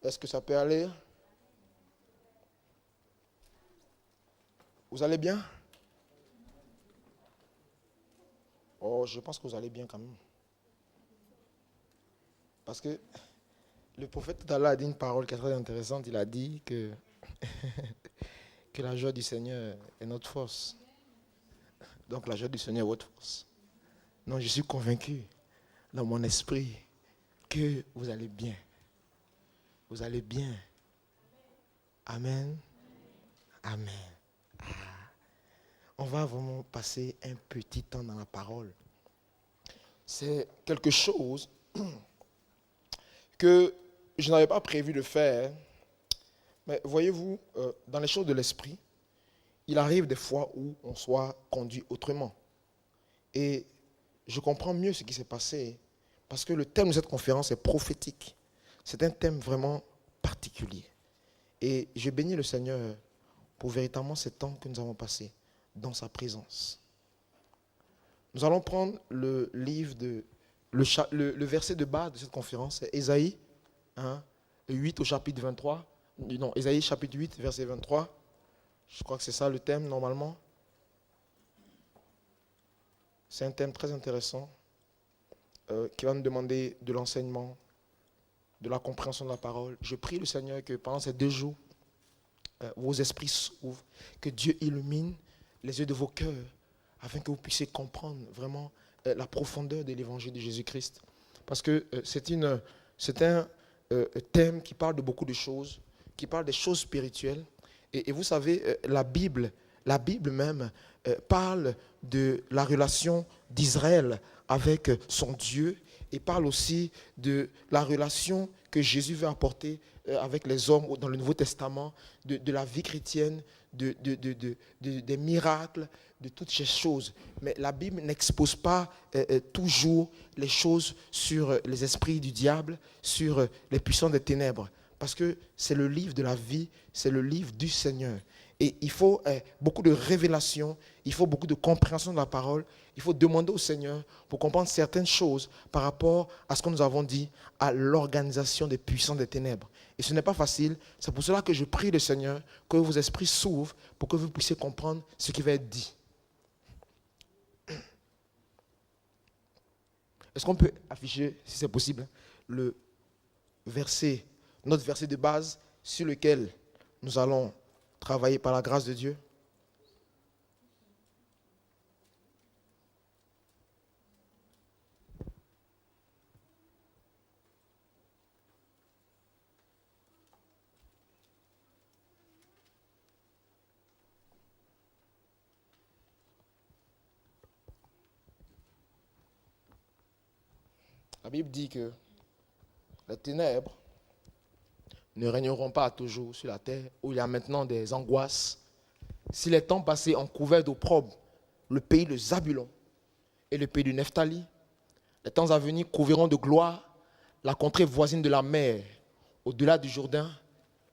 Est-ce que ça peut aller? Vous allez bien? Oh, je pense que vous allez bien quand même. Parce que le prophète tout à l'heure a dit une parole qui est très intéressante. Il a dit que la joie du Seigneur est notre force. Donc la joie du Seigneur est votre force. Non, je suis convaincu dans mon esprit que vous allez bien. Vous allez bien. Amen. Amen. On va vraiment passer un petit temps dans la parole. C'est quelque chose que je n'avais pas prévu de faire. Mais voyez-vous, dans les choses de l'esprit, il arrive des fois où on soit conduit autrement. Et je comprends mieux ce qui s'est passé parce que le thème de cette conférence est prophétique. C'est un thème vraiment particulier. Et je bénis le Seigneur pour véritablement ce temps que nous avons passé dans sa présence. Nous allons prendre le livre le verset de base de cette conférence, c'est Ésaïe 8 au chapitre 23. Non, Ésaïe chapitre 8, verset 23. Je crois que c'est ça le thème normalement. C'est un thème très intéressant qui va nous demander de l'enseignement, de la compréhension de la parole. Je prie le Seigneur que pendant ces 2 jours, vos esprits s'ouvrent, que Dieu illumine les yeux de vos cœurs afin que vous puissiez comprendre vraiment la profondeur de l'évangile de Jésus-Christ. Parce que c'est un thème qui parle de beaucoup de choses, qui parle des choses spirituelles. Et vous savez, la Bible même parle de la relation d'Israël avec son Dieu et parle aussi de la relation que Jésus veut apporter avec les hommes dans le Nouveau Testament, de la vie chrétienne, des miracles, de toutes ces choses. Mais la Bible n'expose pas toujours les choses sur les esprits du diable, sur les puissants des ténèbres. Parce que c'est le livre de la vie, c'est le livre du Seigneur. Et il faut beaucoup de révélation, il faut beaucoup de compréhension de la parole. Il faut demander au Seigneur pour comprendre certaines choses par rapport à ce que nous avons dit, à l'organisation des puissants des ténèbres. Et ce n'est pas facile. C'est pour cela que je prie le Seigneur que vos esprits s'ouvrent pour que vous puissiez comprendre ce qui va être dit. Est-ce qu'on peut afficher, si c'est possible, le verset, notre verset de base sur lequel nous allons travailler par la grâce de Dieu? La Bible dit que les ténèbres ne régneront pas toujours sur la terre, où il y a maintenant des angoisses. Si les temps passés ont couvert d'opprobre le pays de Zabulon et le pays de Nephtali, les temps à venir couvriront de gloire la contrée voisine de la mer, au-delà du Jourdain,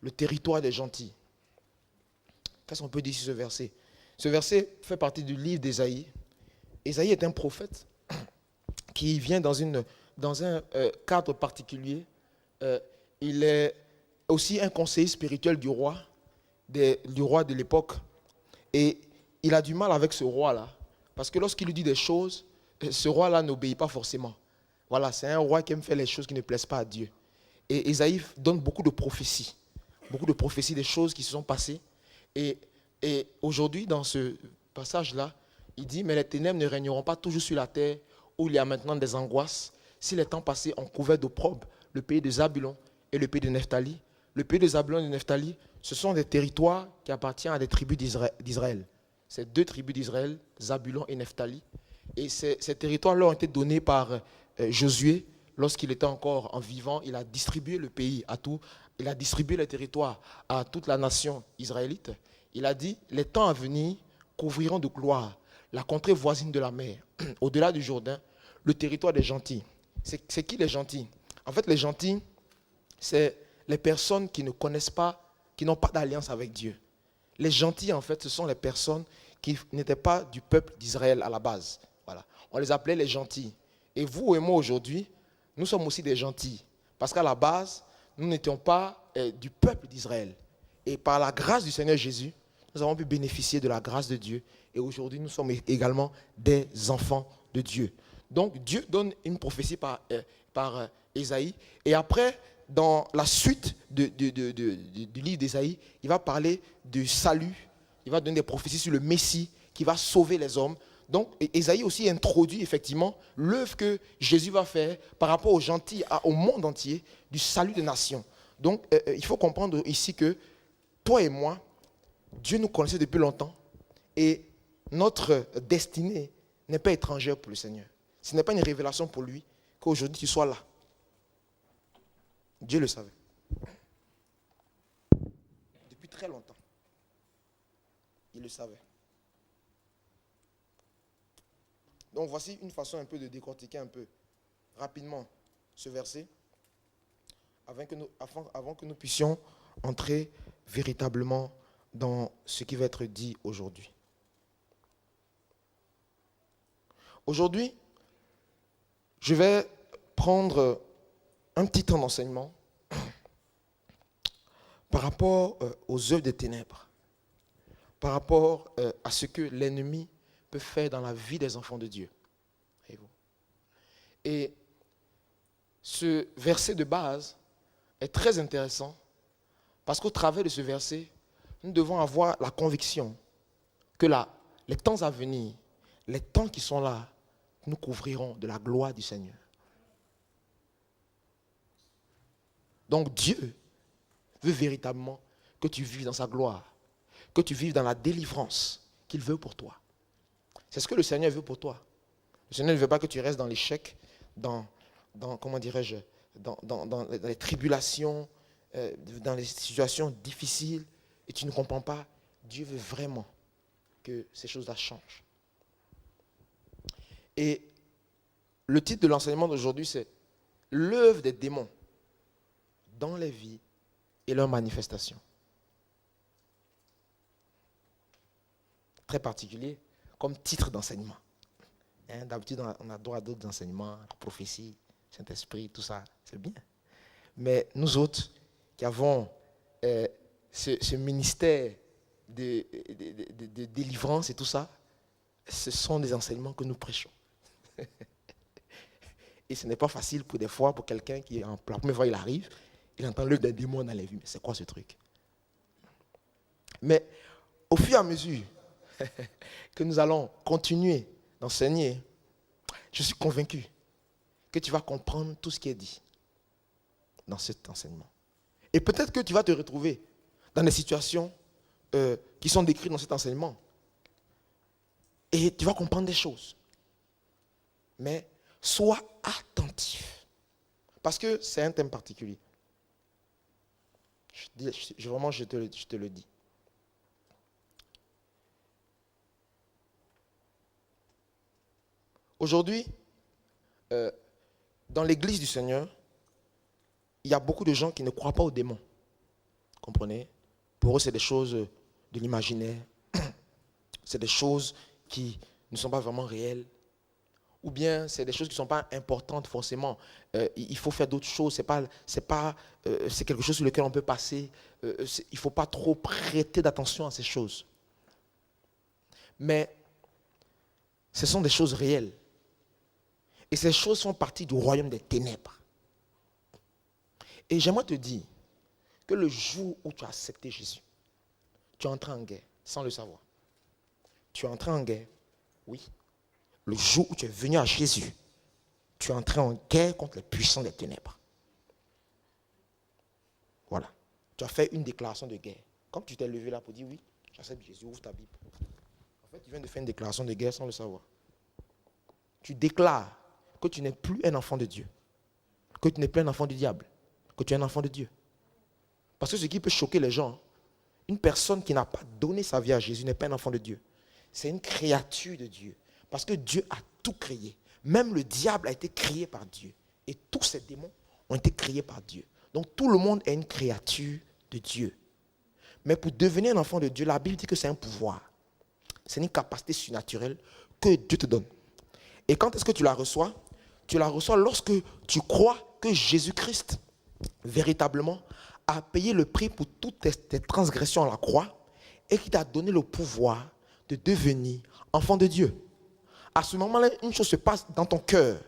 le territoire des gentils. Qu'est-ce qu'on peut dire sur ce verset? Ce verset fait partie du livre d'Ésaïe. Ésaïe est un prophète qui vient dans un cadre particulier. Il est aussi un conseiller spirituel du roi de l'époque. Et il a du mal avec ce roi-là. Parce que lorsqu'il lui dit des choses, ce roi-là n'obéit pas forcément. Voilà, c'est un roi qui aime faire les choses qui ne plaisent pas à Dieu. Et Ésaïe donne beaucoup de prophéties. Beaucoup de prophéties des choses qui se sont passées. Et aujourd'hui, dans ce passage-là, il dit, mais les ténèbres ne régneront pas toujours sur la terre où il y a maintenant des angoisses. Si les temps passés ont couvert d'opprobre le pays de Zabulon et le pays de Nephtali, le pays de Zabulon et de Nephtali, ce sont des territoires qui appartiennent à des tribus d'Israël. Ces 2 tribus d'Israël, Zabulon et Nephtali. Et ces territoires leur ont été donnés par Josué lorsqu'il était encore en vivant. Il a distribué le pays il a distribué les territoires à toute la nation israélite. Il a dit, les temps à venir couvriront de gloire la contrée voisine de la mer, au-delà du Jourdain, le territoire des gentils. C'est qui les gentils? En fait, les gentils, c'est les personnes qui ne connaissent pas, qui n'ont pas d'alliance avec Dieu. Les gentils, en fait, ce sont les personnes qui n'étaient pas du peuple d'Israël à la base. Voilà. On les appelait les gentils. Et vous et moi aujourd'hui, nous sommes aussi des gentils. Parce qu'à la base, nous n'étions pas du peuple d'Israël. Et par la grâce du Seigneur Jésus, nous avons pu bénéficier de la grâce de Dieu. Et aujourd'hui, nous sommes également des enfants de Dieu. Donc, Dieu donne une prophétie par Ésaïe. Et après, dans la suite du livre d'Ésaïe, il va parler du salut. Il va donner des prophéties sur le Messie qui va sauver les hommes. Donc, Ésaïe aussi introduit effectivement l'œuvre que Jésus va faire par rapport aux gentils, au monde entier, du salut des nations. Donc, il faut comprendre ici que toi et moi, Dieu nous connaissait depuis longtemps et notre destinée n'est pas étrangère pour le Seigneur. Ce n'est pas une révélation pour lui qu'aujourd'hui tu sois là. Dieu le savait. Depuis très longtemps. Il le savait. Donc voici une façon un peu de décortiquer un peu rapidement ce verset avant que nous puissions entrer véritablement dans ce qui va être dit aujourd'hui. Aujourd'hui, je vais prendre un petit temps d'enseignement par rapport aux œuvres des ténèbres, par rapport à ce que l'ennemi peut faire dans la vie des enfants de Dieu. Et ce verset de base est très intéressant parce qu'au travers de ce verset, nous devons avoir la conviction que les temps à venir, les temps qui sont là, nous couvrirons de la gloire du Seigneur. Donc Dieu veut véritablement que tu vives dans sa gloire, que tu vives dans la délivrance qu'il veut pour toi. C'est ce que le Seigneur veut pour toi. Le Seigneur ne veut pas que tu restes dans l'échec, dans les tribulations, dans les situations difficiles, et tu ne comprends pas. Dieu veut vraiment que ces choses-là changent. Et le titre de l'enseignement d'aujourd'hui, c'est « L'œuvre des démons dans les vies et leurs manifestations ». Très particulier comme titre d'enseignement. D'habitude, on a droit à d'autres enseignements, la prophétie, Saint-Esprit, tout ça, c'est bien. Mais nous autres, qui avons ce ministère de délivrance et tout ça, ce sont des enseignements que nous prêchons. Et ce n'est pas facile pour quelqu'un qui, la première fois il arrive, il entend l'œuvre des démons dans les vies. Mais c'est quoi ce truc? Mais au fur et à mesure que nous allons continuer d'enseigner, je suis convaincu que tu vas comprendre tout ce qui est dit dans cet enseignement. Et peut-être que tu vas te retrouver dans des situations qui sont décrites dans cet enseignement. Et tu vas comprendre des choses. Mais sois attentif. Parce que c'est un thème particulier. Vraiment, je te le dis. Aujourd'hui, dans l'église du Seigneur, il y a beaucoup de gens qui ne croient pas aux démons. Comprenez? Pour eux, c'est des choses de l'imaginaire. C'est des choses qui ne sont pas vraiment réelles. Ou bien c'est des choses qui ne sont pas importantes forcément. Il faut faire d'autres choses. C'est quelque chose sur lequel on peut passer. Il ne faut pas trop prêter d'attention à ces choses. Mais ce sont des choses réelles. Et ces choses font partie du royaume des ténèbres. Et j'aimerais te dire que le jour où tu as accepté Jésus, tu es entré en guerre sans le savoir. Tu es entré en guerre, oui. Le jour où tu es venu à Jésus, tu es entré en guerre contre les puissants des ténèbres. Voilà. Tu as fait une déclaration de guerre. Comme tu t'es levé là pour dire oui, j'accepte Jésus, ouvre ta Bible. En fait, tu viens de faire une déclaration de guerre sans le savoir. Tu déclares que tu n'es plus un enfant de Dieu, que tu n'es plus un enfant du diable, que tu es un enfant de Dieu. Parce que ce qui peut choquer les gens, une personne qui n'a pas donné sa vie à Jésus n'est pas un enfant de Dieu. C'est une créature de Dieu. Parce que Dieu a tout créé. Même le diable a été créé par Dieu. Et tous ces démons ont été créés par Dieu. Donc tout le monde est une créature de Dieu. Mais pour devenir un enfant de Dieu, la Bible dit que c'est un pouvoir. C'est une capacité surnaturelle que Dieu te donne. Et quand est-ce que tu la reçois? Tu la reçois lorsque tu crois que Jésus-Christ véritablement a payé le prix pour toutes tes transgressions à la croix et qui t'a donné le pouvoir de devenir enfant de Dieu. À ce moment-là, une chose se passe dans ton cœur.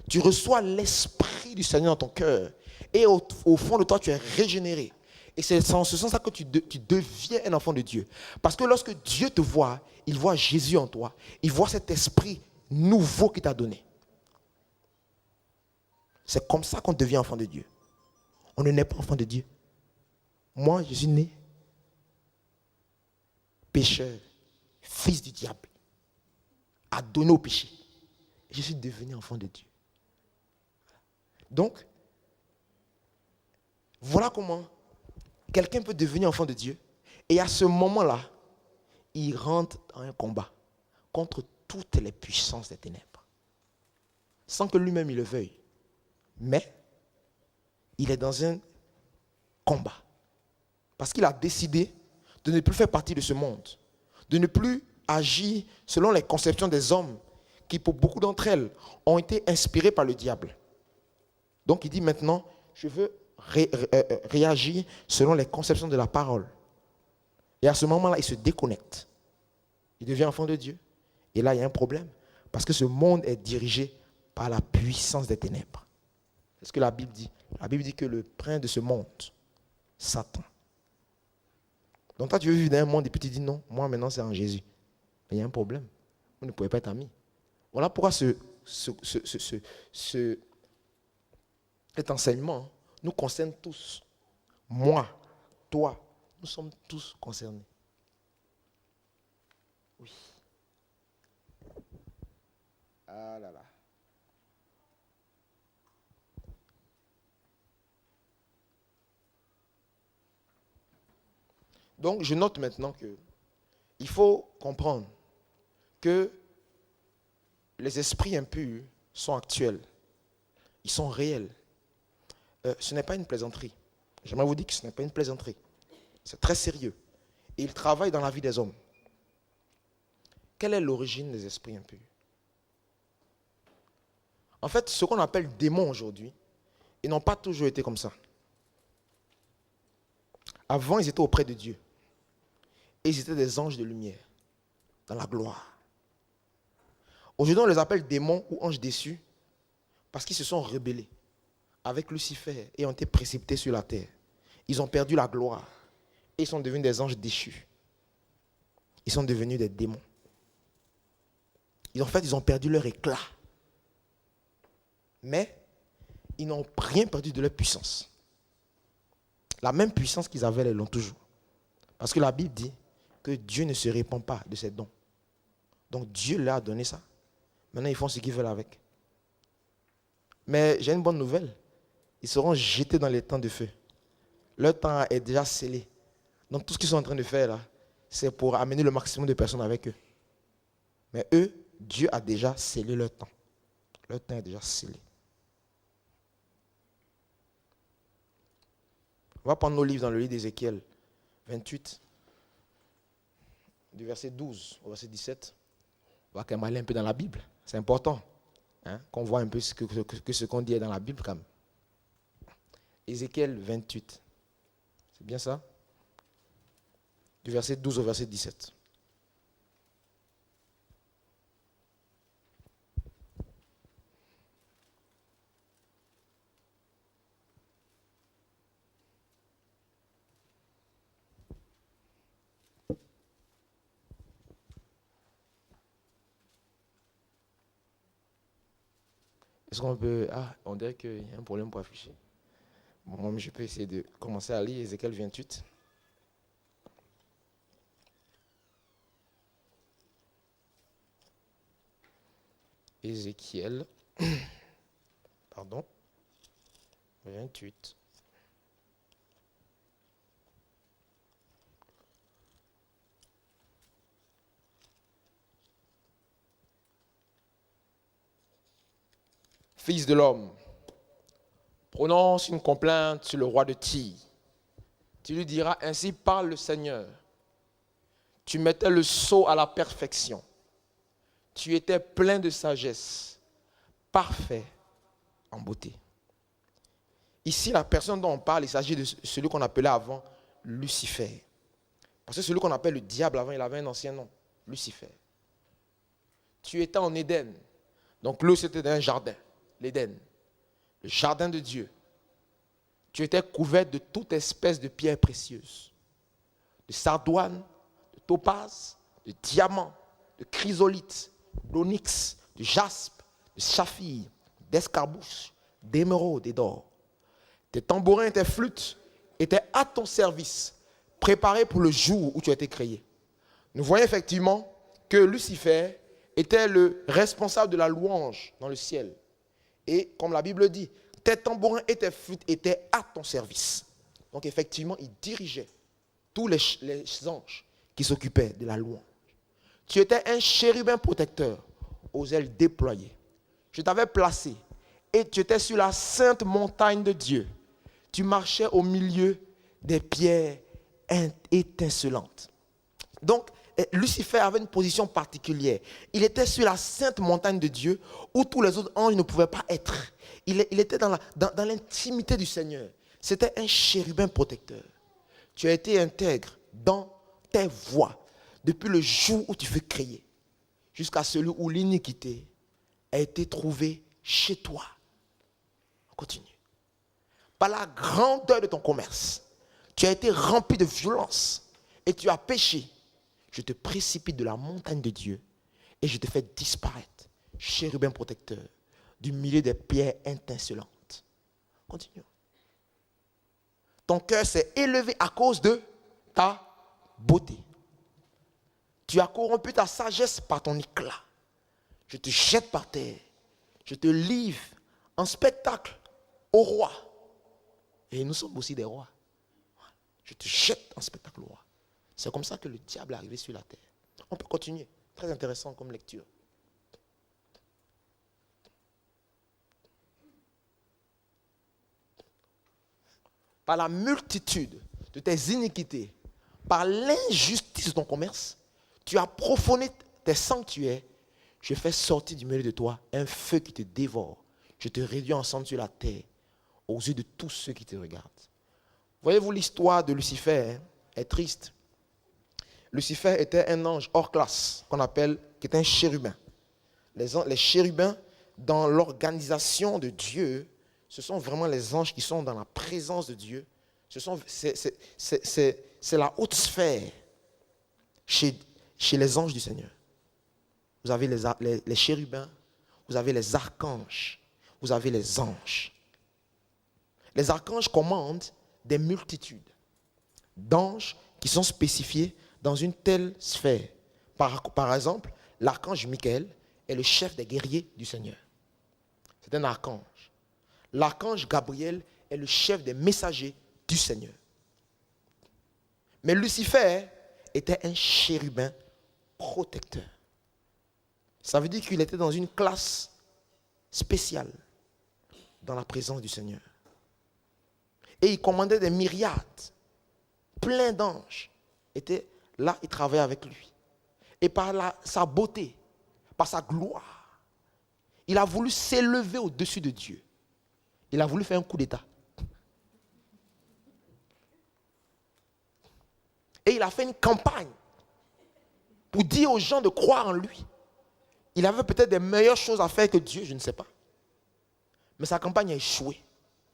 Tu reçois l'Esprit du Seigneur dans ton cœur et au fond de toi, tu es régénéré. Et c'est en ce sens-là que tu deviens un enfant de Dieu. Parce que lorsque Dieu te voit, il voit Jésus en toi. Il voit cet esprit nouveau qu'il t'a donné. C'est comme ça qu'on devient enfant de Dieu. On ne naît pas enfant de Dieu. Moi, je suis né pécheur, fils du diable, adonné au péché. Je suis devenu enfant de Dieu. Donc, voilà comment quelqu'un peut devenir enfant de Dieu. Et à ce moment-là, il rentre dans un combat contre toutes les puissances des ténèbres. Sans que lui-même il le veuille. Mais, il est dans un combat. Parce qu'il a décidé de ne plus faire partie de ce monde. De ne plus agir selon les conceptions des hommes qui, pour beaucoup d'entre elles, ont été inspirées par le diable. Donc, il dit maintenant, je veux réagir selon les conceptions de la parole. Et à ce moment-là, il se déconnecte. Il devient enfant de Dieu. Et là, il y a un problème. Parce que ce monde est dirigé par la puissance des ténèbres. C'est ce que la Bible dit. La Bible dit que le prince de ce monde, Satan. Donc toi, tu veux vivre dans un monde et puis tu dis non, moi maintenant c'est en Jésus. Mais il y a un problème. Vous ne pouvez pas être amis. Voilà pourquoi cet enseignement nous concerne tous. Moi, toi, nous sommes tous concernés. Oui. Ah là là. Donc, je note maintenant qu'il faut comprendre que les esprits impurs sont actuels. Ils sont réels. Ce n'est pas une plaisanterie. J'aimerais vous dire que ce n'est pas une plaisanterie. C'est très sérieux. Et ils travaillent dans la vie des hommes. Quelle est l'origine des esprits impurs? En fait, ce qu'on appelle démons aujourd'hui, ils n'ont pas toujours été comme ça. Avant, ils étaient auprès de Dieu. Et ils étaient des anges de lumière, dans la gloire. Aujourd'hui, on les appelle démons ou anges déçus parce qu'ils se sont rebellés avec Lucifer et ont été précipités sur la terre. Ils ont perdu la gloire et ils sont devenus des anges déchus. Ils sont devenus des démons. En fait, ils ont perdu leur éclat. Mais ils n'ont rien perdu de leur puissance. La même puissance qu'ils avaient, ils l'ont toujours. Parce que la Bible dit que Dieu ne se répand pas de ses dons. Donc Dieu leur a donné ça. Maintenant, ils font ce qu'ils veulent avec. Mais j'ai une bonne nouvelle. Ils seront jetés dans les temps de feu. Leur temps est déjà scellé. Donc tout ce qu'ils sont en train de faire là, c'est pour amener le maximum de personnes avec eux. Mais eux, Dieu a déjà scellé leur temps. Leur temps est déjà scellé. On va prendre nos livres dans le livre d'Ézéchiel 28, du verset 12 au verset 17. On va quand même aller un peu dans la Bible. C'est important qu'on voit un peu ce qu'on dit dans la Bible quand même. Ézéchiel 28. C'est bien ça? Du verset 12 au verset 17. Est-ce qu'on peut... Ah, on dirait qu'il y a un problème pour afficher. Bon, moi, je peux essayer de commencer à lire Ézéchiel 28. Ézéchiel, pardon, 28. Fils de l'homme, prononce une complainte sur le roi de Tyr. Tu lui diras, ainsi parle le Seigneur. Tu mettais le sceau à la perfection. Tu étais plein de sagesse, parfait en beauté. Ici, la personne dont on parle, il s'agit de celui qu'on appelait avant Lucifer. Parce que celui qu'on appelle le diable avant, il avait un ancien nom, Lucifer. Tu étais en Éden. Donc là, c'était dans un jardin, l'Éden, le jardin de Dieu. Tu étais couvert de toute espèce de pierres précieuses, de sardoine, de topaz, de diamants, de chrysolite, d'onyx, de jaspe, de saphir, d'escarbouche, d'émeraude et d'or. Tes tambourins et tes flûtes étaient à ton service, préparés pour le jour où tu as été créé. Nous voyons effectivement que Lucifer était le responsable de la louange dans le ciel. Et comme la Bible dit, tes tambourins et tes flûtes étaient à ton service. Donc effectivement, il dirigeait tous les anges qui s'occupaient de la louange. Tu étais un chérubin protecteur aux ailes déployées. Je t'avais placé et tu étais sur la sainte montagne de Dieu. Tu marchais au milieu des pierres étincelantes. Donc, Lucifer avait une position particulière. Il était sur la sainte montagne de Dieu où tous les autres anges ne pouvaient pas être. Il était dans l'intimité du Seigneur. C'était un chérubin protecteur. Tu as été intègre dans tes voies depuis le jour où tu fus créé jusqu'à celui où l'iniquité a été trouvée chez toi. On continue. Par la grandeur de ton commerce, tu as été rempli de violence et tu as péché. Je te précipite de la montagne de Dieu et je te fais disparaître, chérubin protecteur, du milieu des pierres étincelantes. Continue. Ton cœur s'est élevé à cause de ta beauté. Tu as corrompu ta sagesse par ton éclat. Je te jette par terre. Je te livre en spectacle au roi. Et nous sommes aussi des rois. Je te jette en spectacle au roi. C'est comme ça que le diable est arrivé sur la terre. On peut continuer. Très intéressant comme lecture. Par la multitude de tes iniquités, par l'injustice de ton commerce, tu as profané tes sanctuaires. Je fais sortir du milieu de toi un feu qui te dévore. Je te réduis en cendres sur la terre aux yeux de tous ceux qui te regardent. Voyez-vous, l'histoire de Lucifer est triste. Lucifer était un ange hors classe, qui était un chérubin. Les chérubins, dans l'organisation de Dieu, ce sont vraiment les anges qui sont dans la présence de Dieu. C'est la haute sphère chez les anges du Seigneur. Vous avez les chérubins, vous avez les archanges, vous avez les anges. Les archanges commandent des multitudes d'anges qui sont spécifiés dans une telle sphère. Par exemple, l'archange Michael est le chef des guerriers du Seigneur. C'est un archange. L'archange Gabriel est le chef des messagers du Seigneur. Mais Lucifer était un chérubin protecteur. Ça veut dire qu'il était dans une classe spéciale dans la présence du Seigneur. Et il commandait des myriades, plein d'anges étaient là, ils travaillaient avec lui. Et par sa beauté, par sa gloire, il a voulu s'élever au-dessus de Dieu. Il a voulu faire un coup d'État. Et il a fait une campagne pour dire aux gens de croire en lui. Il avait peut-être des meilleures choses à faire que Dieu, je ne sais pas. Mais sa campagne a échoué.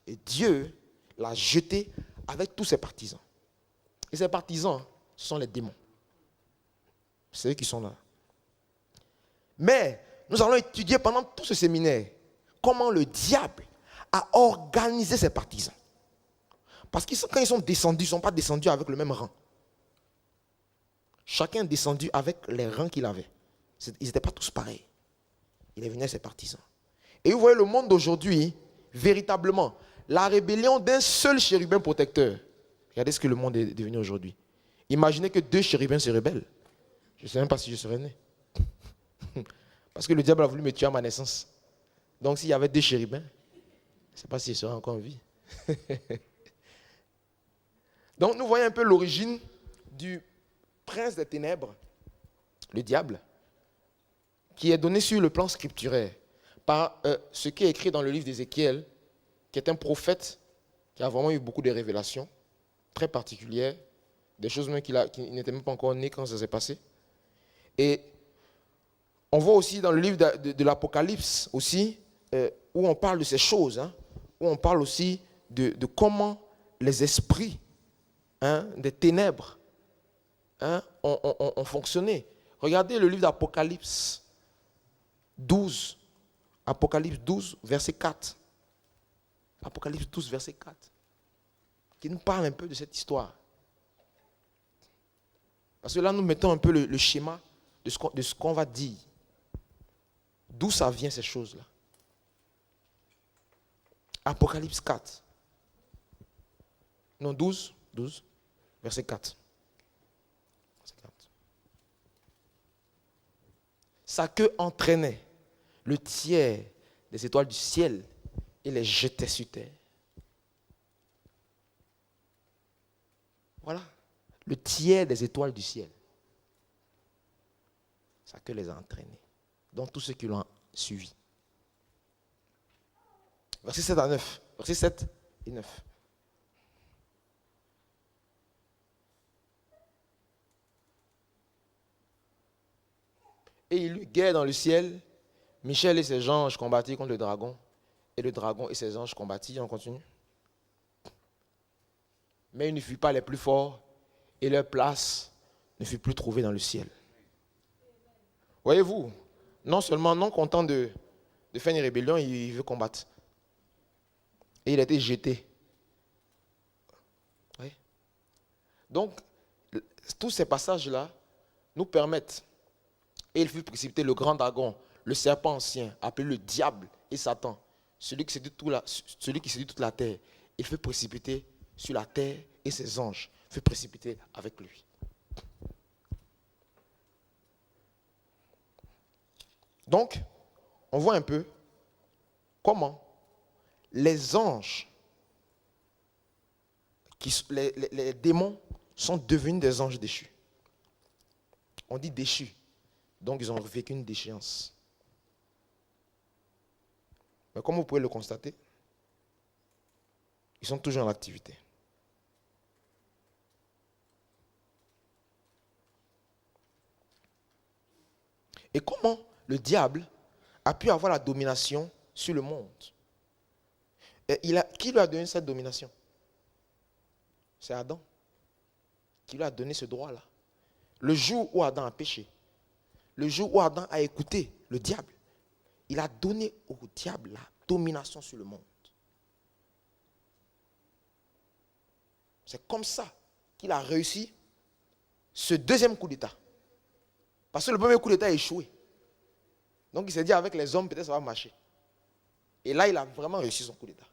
Et Dieu l'a jeté avec tous ses partisans. Et ses partisans, ce sont les démons. C'est eux qui sont là. Mais nous allons étudier pendant tout ce séminaire comment le diable a organisé ses partisans. Parce que quand ils sont descendus, ils ne sont pas descendus avec le même rang. Chacun est descendu avec les rangs qu'il avait. Ils n'étaient pas tous pareils. Il est venu à ses partisans. Et vous voyez le monde d'aujourd'hui, véritablement, la rébellion d'un seul chérubin protecteur. Regardez ce que le monde est devenu aujourd'hui. Imaginez que 2 chérubins se rebellent. Je ne sais même pas si je serais né. Parce que le diable a voulu me tuer à ma naissance. Donc s'il y avait 2 chérubins, je ne sais pas si je serais encore en vie. Donc nous voyons un peu l'origine du prince des ténèbres, le diable, qui est donné sur le plan scripturaire par ce qui est écrit dans le livre d'Ézéchiel, qui est un prophète qui a vraiment eu beaucoup de révélations très particulières, des choses même qui n'était même pas encore né quand ça s'est passé. Et on voit aussi dans le livre de l'Apocalypse aussi, où on parle de ces choses, hein, où on parle aussi de comment les esprits des ténèbres ont fonctionné. Regardez le livre d'Apocalypse 12. Apocalypse 12, verset 4. Apocalypse 12, verset 4. Qui nous parle un peu de cette histoire. Parce que là, nous mettons un peu le schéma de ce qu'on va dire. D'où ça vient ces choses-là. Apocalypse 4. Non, 12, verset 4. Sa queue entraînait le tiers des étoiles du ciel et les jetait sur terre. Voilà. Le tiers des étoiles du ciel. Sa queue les a entraînés. Donc tous ceux qui l'ont suivi. Verset 7 à 9. Verset 7 et 9. Et il eut guerre dans le ciel. Michel et ses anges combattirent contre le dragon. Et le dragon et ses anges combattirent. On continue. Mais ils ne furent pas les plus forts. Et leur place ne fut plus trouvée dans le ciel. Voyez-vous, non seulement non content de faire une rébellion, il veut combattre. Et il a été jeté. Oui. Donc, tous ces passages-là nous permettent. Et il fut précipité le grand dragon, le serpent ancien, appelé le diable et Satan, celui qui séduit toute la terre. Il fut précipité sur la terre et ses anges furent précipités avec lui. Donc, on voit un peu comment les anges, les démons sont devenus des anges déchus. On dit déchus. Donc, ils ont vécu une déchéance. Mais comme vous pouvez le constater, ils sont toujours en activité. Et comment le diable a pu avoir la domination sur le monde? Qui lui a donné cette domination? C'est Adam qui lui a donné ce droit-là. Le jour où Adam a péché, le jour où Adam a écouté le diable, il a donné au diable la domination sur le monde. C'est comme ça qu'il a réussi ce deuxième coup d'État. Parce que le premier coup d'État a échoué. Donc il s'est dit avec les hommes, peut-être ça va marcher. Et là, il a vraiment réussi son coup d'État.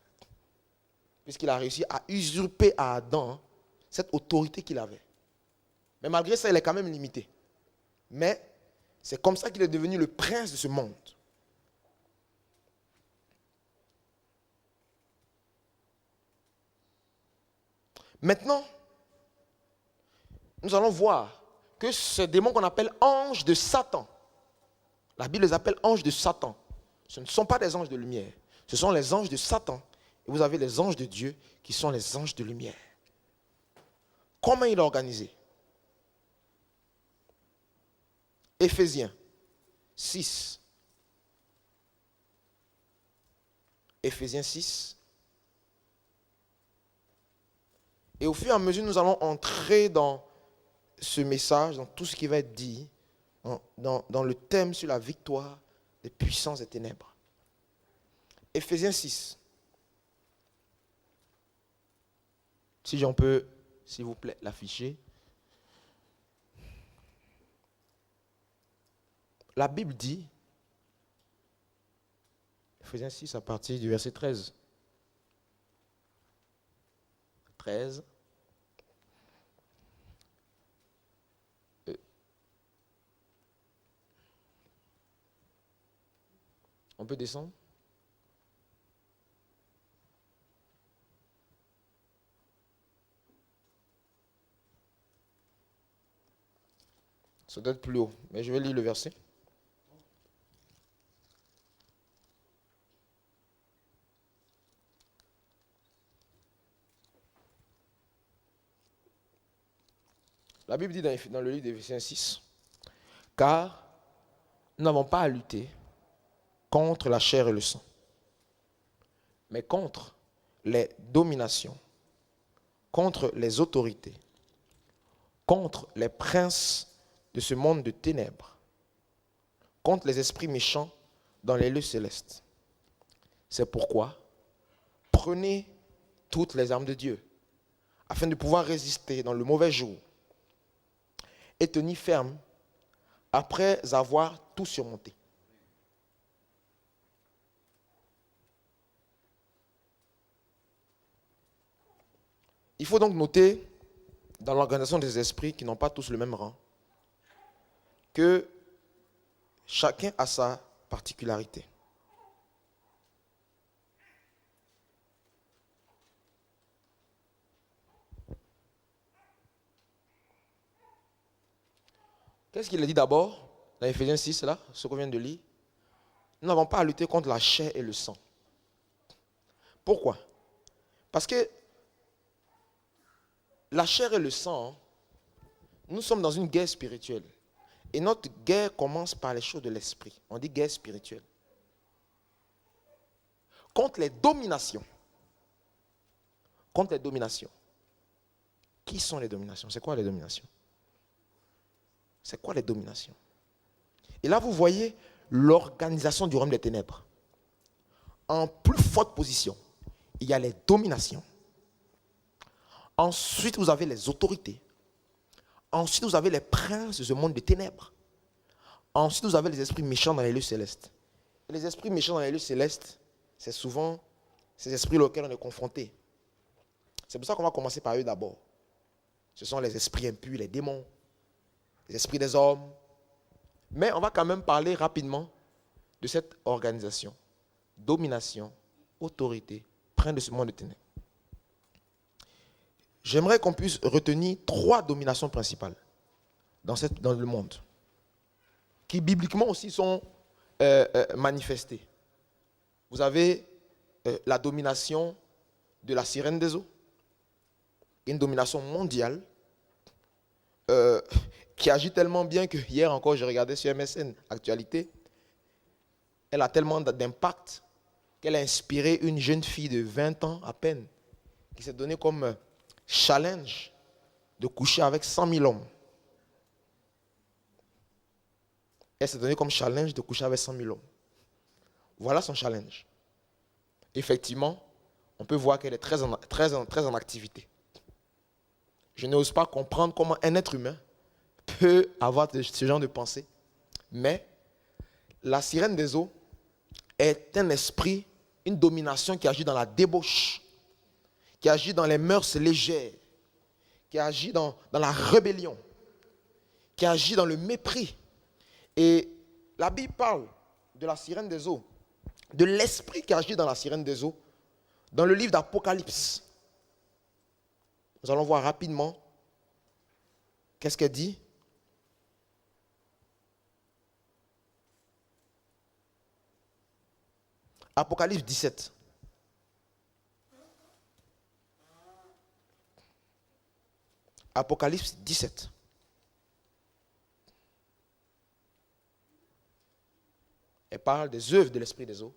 Puisqu'il a réussi à usurper à Adam cette autorité qu'il avait. Mais malgré ça, il est quand même limité. Mais c'est comme ça qu'il est devenu le prince de ce monde. Maintenant, nous allons voir que ce démon qu'on appelle ange de Satan, la Bible les appelle anges de Satan. Ce ne sont pas des anges de lumière. Ce sont les anges de Satan. Et vous avez les anges de Dieu qui sont les anges de lumière. Comment il est organisé? Éphésiens 6. Éphésiens 6. Et au fur et à mesure, nous allons entrer dans ce message, dans tout ce qui va être dit, dans le thème sur la victoire des puissances des ténèbres. Éphésiens 6. Si j'en peux, s'il vous plaît, l'afficher. La Bible dit, Éphésiens 6 à partir du verset 13. 13. On peut descendre? Ça doit être plus haut, mais je vais lire le verset. La Bible dit dans le livre d'Éphésiens 6, car nous n'avons pas à lutter contre la chair et le sang, mais contre les dominations, contre les autorités, contre les princes de ce monde de ténèbres, contre les esprits méchants dans les lieux célestes. C'est pourquoi prenez toutes les armes de Dieu, afin de pouvoir résister dans le mauvais jour et tenir ferme après avoir tout surmonté. Il faut donc noter, dans l'organisation des esprits qui n'ont pas tous le même rang, que chacun a sa particularité. Qu'est-ce qu'il a dit d'abord dans Éphésiens 6, là, ce qu'on vient de lire? Nous n'avons pas à lutter contre la chair et le sang. Pourquoi? Parce que la chair et le sang, nous sommes dans une guerre spirituelle. Et notre guerre commence par les choses de l'esprit. On dit guerre spirituelle. Contre les dominations. Contre les dominations. Qui sont les dominations? C'est quoi les dominations? C'est quoi les dominations? Et là, vous voyez l'organisation du royaume des ténèbres. En plus forte position, il y a les dominations. Ensuite, vous avez les autorités. Ensuite, vous avez les princes de ce monde de ténèbres. Ensuite, vous avez les esprits méchants dans les lieux célestes. Et les esprits méchants dans les lieux célestes, c'est souvent ces esprits auxquels on est confronté. C'est pour ça qu'on va commencer par eux d'abord. Ce sont les esprits impurs, les démons, les esprits des hommes. Mais on va quand même parler rapidement de cette organisation. Domination, autorité, prince de ce monde de ténèbres. J'aimerais qu'on puisse retenir 3 dominations principales dans le monde, qui bibliquement aussi sont manifestées. Vous avez la domination de la sirène des eaux, une domination mondiale qui agit tellement bien que hier encore, j'ai regardé sur MSN, Actualité, elle a tellement d'impact qu'elle a inspiré une jeune fille de 20 ans à peine, qui s'est donnée comme challenge de coucher avec 100 000 hommes. Elle s'est donnée comme challenge de coucher avec 100 000 hommes. Voilà son challenge. Effectivement, on peut voir qu'elle est très en activité. Je n'ose pas comprendre comment un être humain peut avoir ce genre de pensée. Mais la sirène des eaux est un esprit, une domination qui agit dans la débauche, qui agit dans les mœurs légères, qui agit dans la rébellion, qui agit dans le mépris. Et la Bible parle de la sirène des eaux, de l'esprit qui agit dans la sirène des eaux, dans le livre d'Apocalypse. Nous allons voir rapidement qu'est-ce qu'elle dit. Apocalypse 17. Apocalypse 17. Elle parle des œuvres de l'esprit des eaux.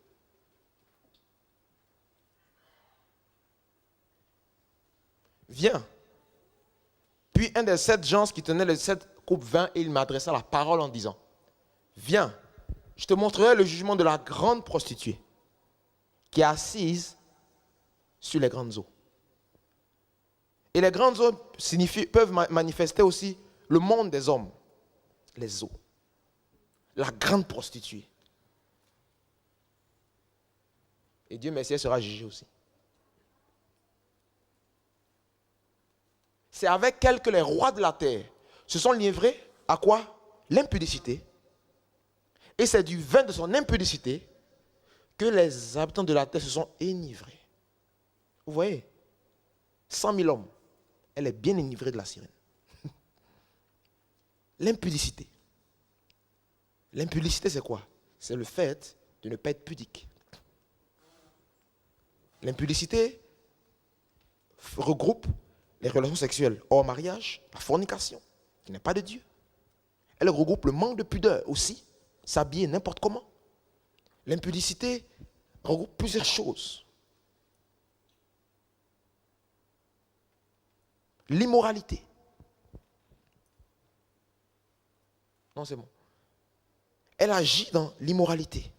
Viens. Puis un des 7 gens qui tenaient les 7 coupes vint et il m'adressa la parole en disant, viens, je te montrerai le jugement de la grande prostituée qui est assise sur les grandes eaux. Et les grandes eaux peuvent manifester aussi le monde des hommes, les eaux. La grande prostituée. Et Dieu merci, elle sera jugée aussi. C'est avec elle que les rois de la terre se sont livrés à quoi? L'impudicité. Et c'est du vin de son impudicité que les habitants de la terre se sont enivrés. Vous voyez, 100 000 hommes, elle est bien enivrée de la sirène. L'impudicité. L'impudicité, c'est quoi? C'est le fait de ne pas être pudique. L'impudicité regroupe les relations sexuelles hors mariage, la fornication, qui n'est pas de Dieu. Elle regroupe le manque de pudeur aussi, s'habiller n'importe comment. L'impudicité regroupe plusieurs choses. L'immoralité. Non, c'est bon. Elle agit dans l'immoralité,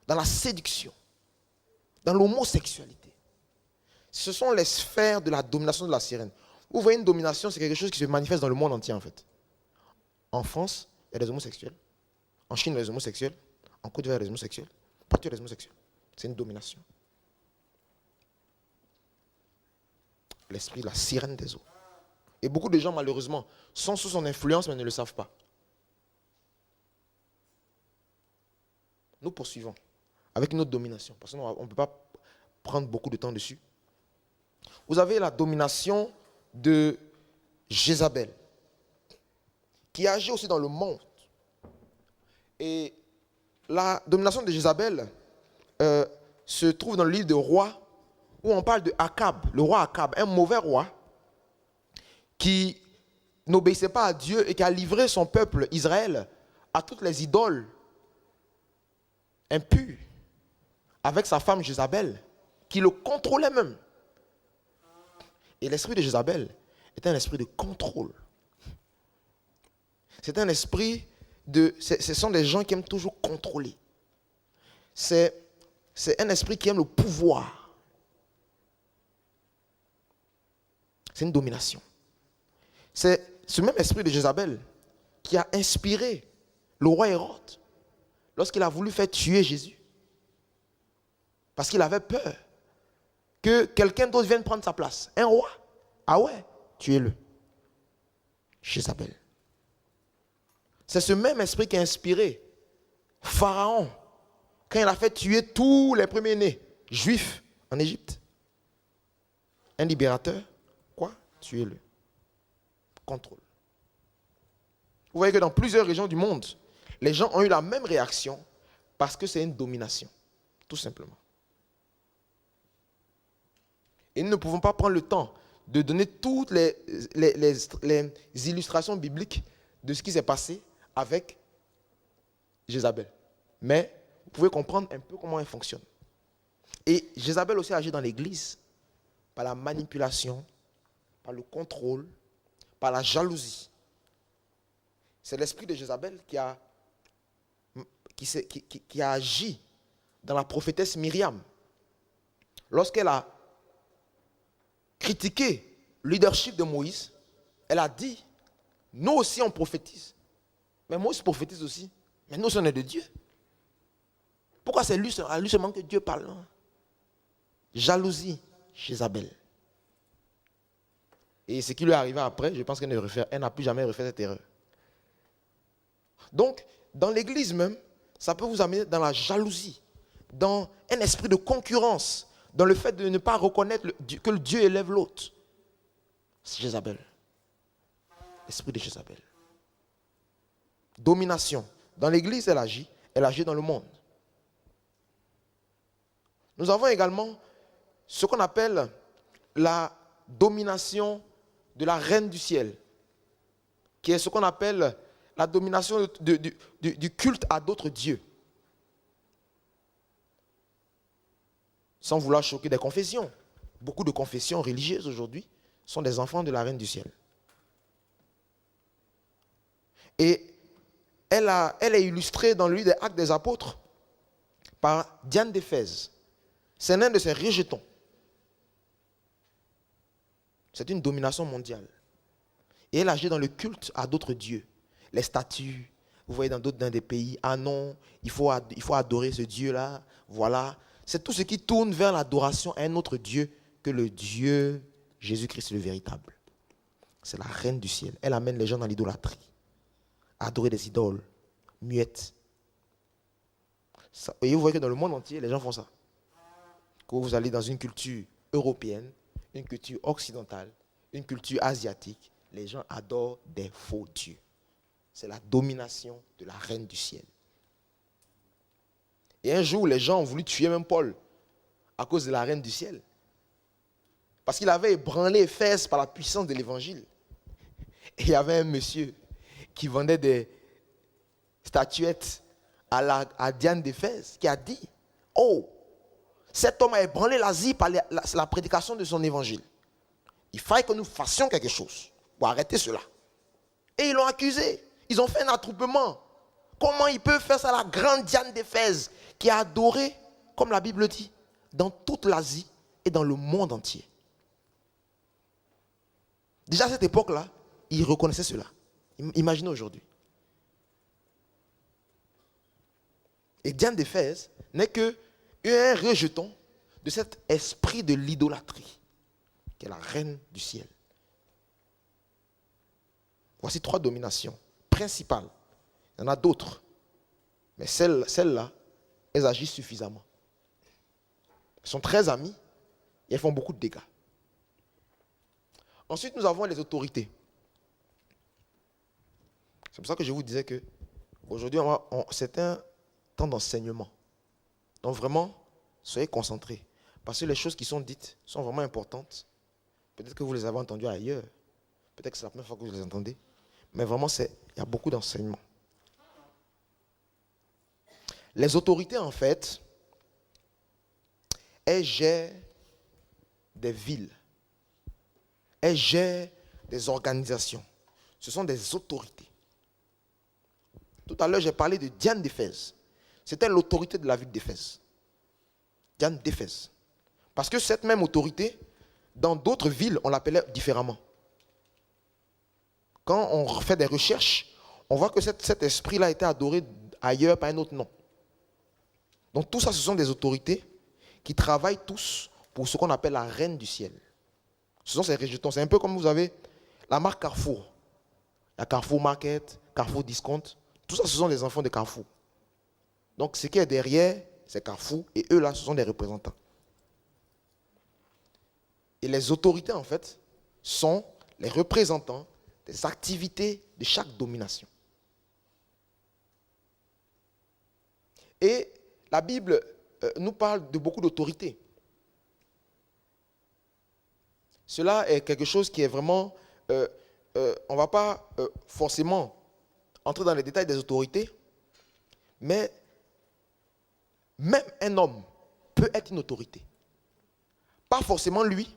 dans la séduction, dans l'homosexualité. Ce sont les sphères de la domination de la sirène. Vous voyez, une domination, c'est quelque chose qui se manifeste dans le monde entier, en fait. En France, il y a des homosexuels. En Chine, il y a des homosexuels. En Côte d'Ivoire, il y a des homosexuels. Partout, il y a des homosexuels. C'est une domination. L'esprit, la sirène des eaux. Et beaucoup de gens, malheureusement, sont sous son influence, mais ne le savent pas. Nous poursuivons avec une autre domination, parce qu'on ne peut pas prendre beaucoup de temps dessus. Vous avez la domination de Jézabel, qui agit aussi dans le monde. Et la domination de Jézabel se trouve dans le livre de Rois, où on parle de Akab, le roi Akab, un mauvais roi qui n'obéissait pas à Dieu et qui a livré son peuple Israël à toutes les idoles impures, avec sa femme Jézabel, qui le contrôlait même. Et l'esprit de Jézabel est un esprit de contrôle. C'est un esprit de... Ce sont des gens qui aiment toujours contrôler. C'est un esprit qui aime le pouvoir. C'est une domination. C'est ce même esprit de Jézabel qui a inspiré le roi Hérode lorsqu'il a voulu faire tuer Jésus. Parce qu'il avait peur que quelqu'un d'autre vienne prendre sa place. Un roi. Ah ouais, tuez-le. Jézabel. C'est ce même esprit qui a inspiré Pharaon quand il a fait tuer tous les premiers-nés juifs en Égypte. Un libérateur, quoi? Tuez-le. Contrôle. Vous voyez que dans plusieurs régions du monde, les gens ont eu la même réaction parce que c'est une domination, tout simplement. Et nous ne pouvons pas prendre le temps de donner toutes les illustrations bibliques de ce qui s'est passé avec Jézabel. Mais vous pouvez comprendre un peu comment elle fonctionne. Et Jézabel aussi agit dans l'église par la manipulation, par le contrôle, par la jalousie. C'est l'esprit de Jézabel qui a agi dans la prophétesse Myriam. Lorsqu'elle a critiqué le leadership de Moïse, elle a dit, nous aussi on prophétise. Mais Moïse prophétise aussi. Mais nous, on est de Dieu. Pourquoi c'est à lui seulement que Dieu parle? Jalousie, Jézabel. Et ce qui lui est arrivé après, je pense qu'elle n'a plus jamais refait cette erreur. Donc, dans l'église même, ça peut vous amener dans la jalousie, dans un esprit de concurrence, dans le fait de ne pas reconnaître que le Dieu élève l'autre. C'est Jézabel. L'esprit de Jézabel. Domination. Dans l'église, elle agit dans le monde. Nous avons également ce qu'on appelle la domination de la reine du ciel, qui est ce qu'on appelle la domination du culte à d'autres dieux. Sans vouloir choquer des confessions. Beaucoup de confessions religieuses aujourd'hui sont des enfants de la reine du ciel. Et elle est illustrée dans le livre des Actes des Apôtres par Diane d'Éphèse. C'est l'un de ses rejetons. C'est une domination mondiale. Et elle agit dans le culte à d'autres dieux. Les statues, vous voyez dans des pays, ah non, il faut adorer ce Dieu-là, voilà. C'est tout ce qui tourne vers l'adoration à un autre Dieu que le Dieu Jésus-Christ le véritable. C'est la reine du ciel. Elle amène les gens dans l'idolâtrie. Adorer des idoles muettes. Et vous voyez que dans le monde entier, les gens font ça. Quand vous allez dans une culture européenne, une culture occidentale, une culture asiatique, les gens adorent des faux dieux. C'est la domination de la reine du ciel. Et un jour, les gens ont voulu tuer même Paul à cause de la reine du ciel. Parce qu'il avait ébranlé Éphèse par la puissance de l'évangile. Et il y avait un monsieur qui vendait des statuettes à Diane d'Éphèse qui a dit, oh, cet homme a ébranlé l'Asie par la prédication de son évangile. Il fallait que nous fassions quelque chose pour arrêter cela. Et ils l'ont accusé. Ils ont fait un attroupement. Comment ils peuvent faire ça à la grande Diane d'Éphèse qui a adoré, comme la Bible dit, dans toute l'Asie et dans le monde entier. Déjà à cette époque-là, ils reconnaissaient cela. Imaginez aujourd'hui. Et Diane d'Éphèse n'est que un rejeton de cet esprit de l'idolâtrie, qui est la reine du ciel. Voici 3 dominations principales. Il y en a d'autres. Mais celles-là, elles agissent suffisamment. Elles sont très amies et elles font beaucoup de dégâts. Ensuite, nous avons les autorités. C'est pour ça que je vous disais que aujourd'hui, c'est un temps d'enseignement. Donc vraiment, soyez concentrés. Parce que les choses qui sont dites sont vraiment importantes. Peut-être que vous les avez entendues ailleurs. Peut-être que c'est la première fois que vous les entendez. Mais vraiment, il y a beaucoup d'enseignements. Les autorités, en fait, elles gèrent des villes. Elles gèrent des organisations. Ce sont des autorités. Tout à l'heure, j'ai parlé de Diane d'Éphèse. C'était l'autorité de la ville d'Éphèse. Diane d'Éphèse. Parce que cette même autorité, dans d'autres villes, on l'appelait différemment. Quand on fait des recherches, on voit que cet esprit-là a été adoré ailleurs par un autre nom. Donc tout ça, ce sont des autorités qui travaillent tous pour ce qu'on appelle la reine du ciel. Ce sont ces rejetons. C'est un peu comme vous avez la marque Carrefour. La Carrefour Market, Carrefour Discount. Tout ça, ce sont des enfants de Carrefour. Donc ce qui est derrière, c'est Carrefour. Et eux là, ce sont des représentants. Et les autorités, en fait, sont les représentants des activités de chaque domination. Et la Bible nous parle de beaucoup d'autorités. Cela est quelque chose qui est vraiment... on ne va pas forcément entrer dans les détails des autorités, mais même un homme peut être une autorité. Pas forcément lui,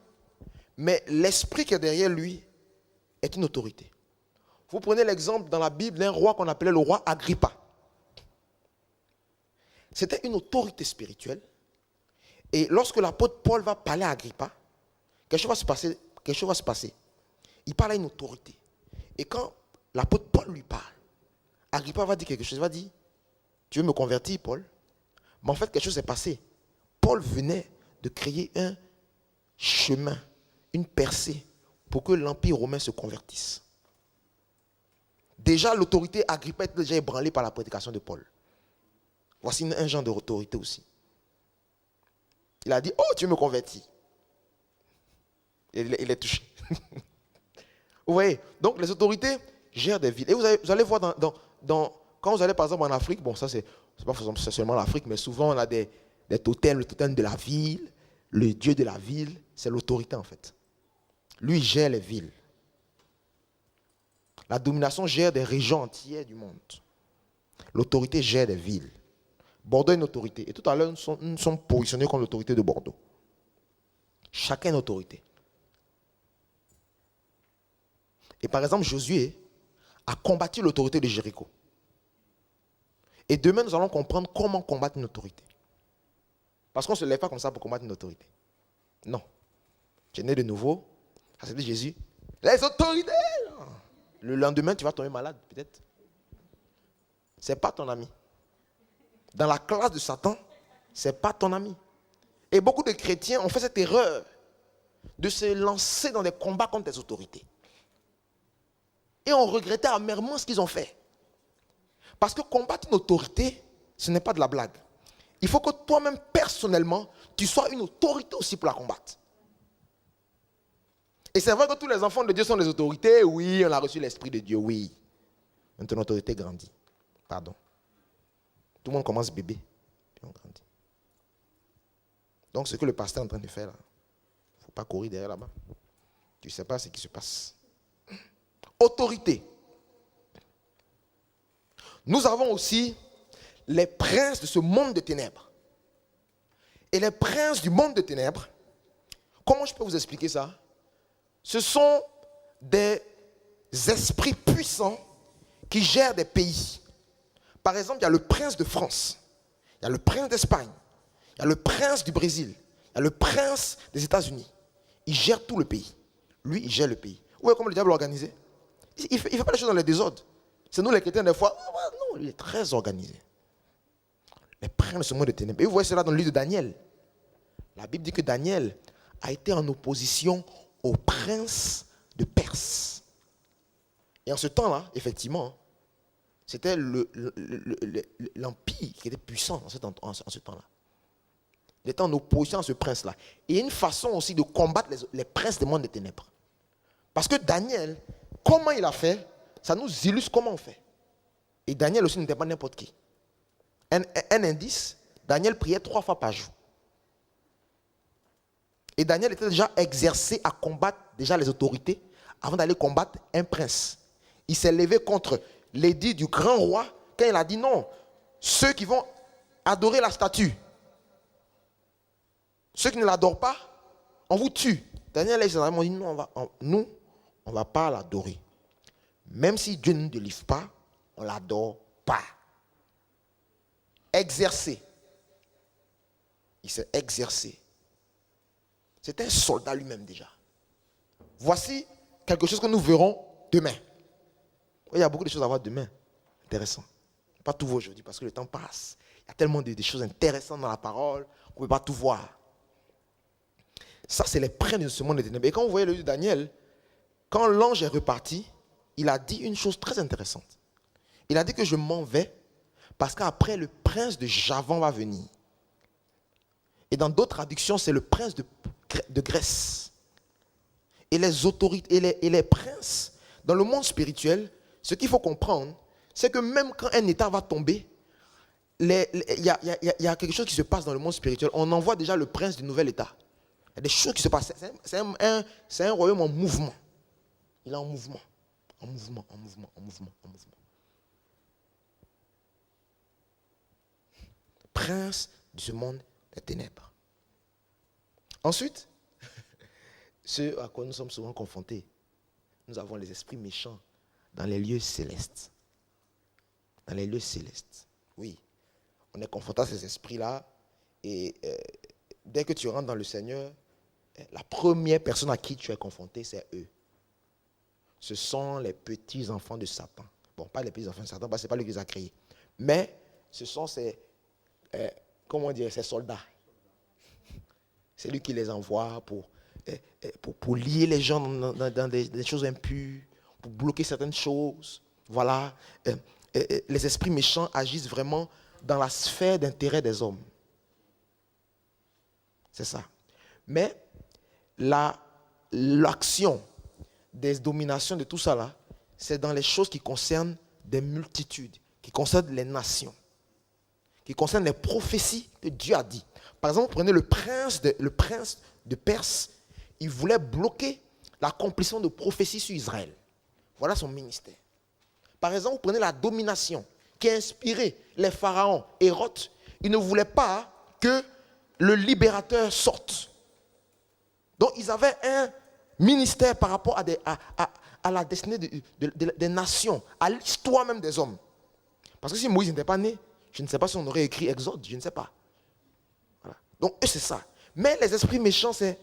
mais l'esprit qui est derrière lui est une autorité. Vous prenez l'exemple dans la Bible d'un roi qu'on appelait le roi Agrippa. C'était une autorité spirituelle. Et lorsque l'apôtre Paul va parler à Agrippa, quelque chose va se passer. Il parle à une autorité. Et quand l'apôtre Paul lui parle, Agrippa va dire quelque chose. Il va dire, tu veux me convertir, Paul? Mais en fait, quelque chose s'est passé. Paul venait de créer un chemin, une percée, pour que l'Empire romain se convertisse. Déjà, l'autorité Agrippa était déjà ébranlée par la prédication de Paul. Voici un genre d'autorité aussi. Il a dit, oh, tu me convertis. Et il est touché. Vous voyez, donc les autorités gèrent des villes. Et vous allez voir quand vous allez par exemple en Afrique, bon ça c'est pas forcément seulement l'Afrique, mais souvent on a des totems, le totem de la ville, le dieu de la ville, c'est l'autorité en fait. Lui gère les villes. La domination gère des régions entières du monde. L'autorité gère des villes. Bordeaux est une autorité. Et tout à l'heure, nous sommes positionnés comme l'autorité de Bordeaux. Chacun a une autorité. Et par exemple, Josué a combattu l'autorité de Jéricho. Et demain, nous allons comprendre comment combattre une autorité. Parce qu'on ne se lève pas comme ça pour combattre une autorité. Non. Tu es né de nouveau, accepté Jésus. Les autorités! Le lendemain, tu vas tomber malade, peut-être. Ce n'est pas ton ami. Dans la classe de Satan, ce n'est pas ton ami. Et beaucoup de chrétiens ont fait cette erreur de se lancer dans des combats contre les autorités. Et ont regretté amèrement ce qu'ils ont fait. Parce que combattre une autorité, ce n'est pas de la blague. Il faut que toi-même, personnellement, tu sois une autorité aussi pour la combattre. Et c'est vrai que tous les enfants de Dieu sont des autorités. Oui, on a reçu l'Esprit de Dieu, oui. Mais ton autorité grandit. Pardon. Tout le monde commence bébé, puis on grandit. Donc ce que le pasteur est en train de faire là, il ne faut pas courir derrière là-bas. Tu ne sais pas ce qui se passe. autorités. Nous avons aussi les princes de ce monde de ténèbres. Et les princes du monde de ténèbres, comment je peux vous expliquer ça? Ce sont des esprits puissants qui gèrent des pays. Par exemple, il y a le prince de France, il y a le prince d'Espagne, il y a le prince du Brésil, il y a le prince des États-Unis. Il gère tout le pays. Lui, il gère le pays. Vous voyez comment le diable est organisé? Il ne fait pas les choses dans le désordre. C'est nous les chrétiens, des fois, non, il est très organisé. Les princes de ce monde de ténèbres. Et vous voyez cela dans le livre de Daniel. La Bible dit que Daniel a été en opposition au prince de Perse. Et en ce temps-là, effectivement, c'était l'empire qui était puissant en ce temps-là. Il était en opposition à ce prince-là. Et une façon aussi de combattre les princes des mondes des ténèbres. Parce que Daniel, comment il a fait, ça nous illustre comment on fait. Et Daniel aussi n'était pas n'importe qui. Un indice, Daniel priait 3 fois par jour. Et Daniel était déjà exercé à combattre déjà les autorités avant d'aller combattre un prince. Il s'est levé contre l'édit du grand roi quand il a dit non, ceux qui vont adorer la statue, ceux qui ne l'adorent pas, on vous tue. Daniel et ses amis ont dit non, on ne va pas l'adorer. Même si Dieu ne nous délivre pas, on ne l'adore pas. Exercer. Il s'est exercé. C'était un soldat lui-même déjà. Voici quelque chose que nous verrons demain. Il y a beaucoup de choses à voir demain. Intéressant. Pas tout voir aujourd'hui parce que le temps passe. Il y a tellement de choses intéressantes dans la parole qu'on ne peut pas tout voir. Ça, c'est les princes de ce monde des ténèbres. Et quand vous voyez le livre de Daniel, quand l'ange est reparti, il a dit une chose très intéressante. Il a dit que je m'en vais parce qu'après le prince de Javan va venir. Et dans d'autres traductions, c'est le prince de Grèce. Et les autorités et les princes, dans le monde spirituel, ce qu'il faut comprendre, c'est que même quand un État va tomber, il y a quelque chose qui se passe dans le monde spirituel. On envoie déjà le prince du nouvel État. Il y a des choses qui se passent. C'est un royaume en mouvement. Il est en mouvement. En mouvement, en mouvement, en mouvement, en mouvement. Prince de ce monde des ténèbres. Ensuite, ce à quoi nous sommes souvent confrontés, nous avons les esprits méchants dans les lieux célestes. Dans les lieux célestes. Oui, on est confronté à ces esprits-là et dès que tu rentres dans le Seigneur, la première personne à qui tu es confronté, c'est eux. Ce sont les petits enfants de Satan. Bon, pas les petits enfants de Satan, parce que ce n'est pas lui qui les a créés. Mais ce sont ces soldats. C'est lui qui les envoie pour lier les gens dans des choses impures, pour bloquer certaines choses. Voilà. Les esprits méchants agissent vraiment dans la sphère d'intérêt des hommes. C'est ça. Mais l'action des dominations de tout ça là, c'est dans les choses qui concernent des multitudes, qui concernent les nations, qui concernent les prophéties que Dieu a dit. Par exemple, prenez le prince de Perse, il voulait bloquer l'accomplissement de prophéties sur Israël. Voilà son ministère. Par exemple, prenez la domination qui a inspiré les pharaons, Hérode. Il ne voulait pas que le libérateur sorte. Donc, ils avaient un ministère par rapport à la destinée des nations, à l'histoire même des hommes. Parce que si Moïse n'était pas né, je ne sais pas si on aurait écrit Exode, je ne sais pas. Voilà. Donc, eux, c'est ça. Mais les esprits méchants, c'est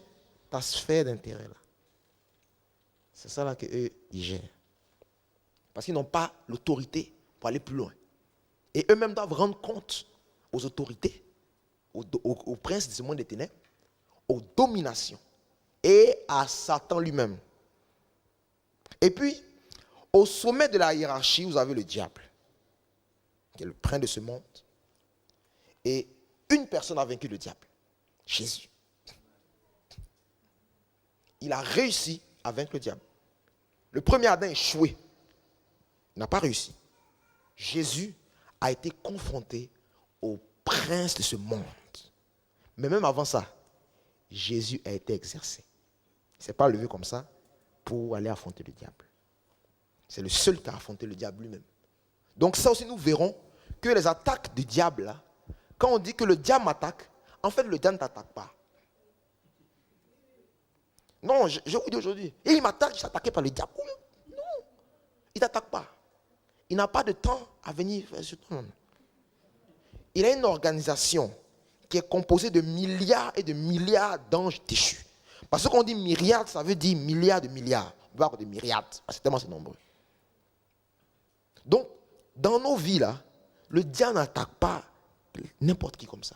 ta sphère d'intérêt là. C'est ça là qu'eux, ils gèrent. Parce qu'ils n'ont pas l'autorité pour aller plus loin. Et eux-mêmes doivent rendre compte aux autorités, aux princes de ce monde des ténèbres, aux dominations et à Satan lui-même. Et puis, au sommet de la hiérarchie, vous avez le diable, qui est le prince de ce monde. Et une personne a vaincu le diable, Jésus. Il a réussi à vaincre le diable. Le premier Adam a échoué. Il n'a pas réussi. Jésus a été confronté au prince de ce monde. Mais même avant ça, Jésus a été exercé. Il ne s'est pas levé comme ça pour aller affronter le diable. c'est le seul qui a affronté le diable lui-même. Donc ça aussi, nous verrons que les attaques du diable, là, quand on dit que le diable m'attaque, en fait, le diable ne t'attaque pas. Non, je vous dis aujourd'hui, et il m'attaque, je suis attaqué par le diable. Non, il ne t'attaque pas. Il n'a pas de temps à venir faire ce temps. Il a une organisation qui est composée de milliards et de milliards d'anges déchus. Parce que quand on dit myriades, ça veut dire milliards de milliards. On va avoir des myriades, parce que tellement c'est nombreux. Donc, dans nos vies, là, le diable n'attaque pas n'importe qui comme ça.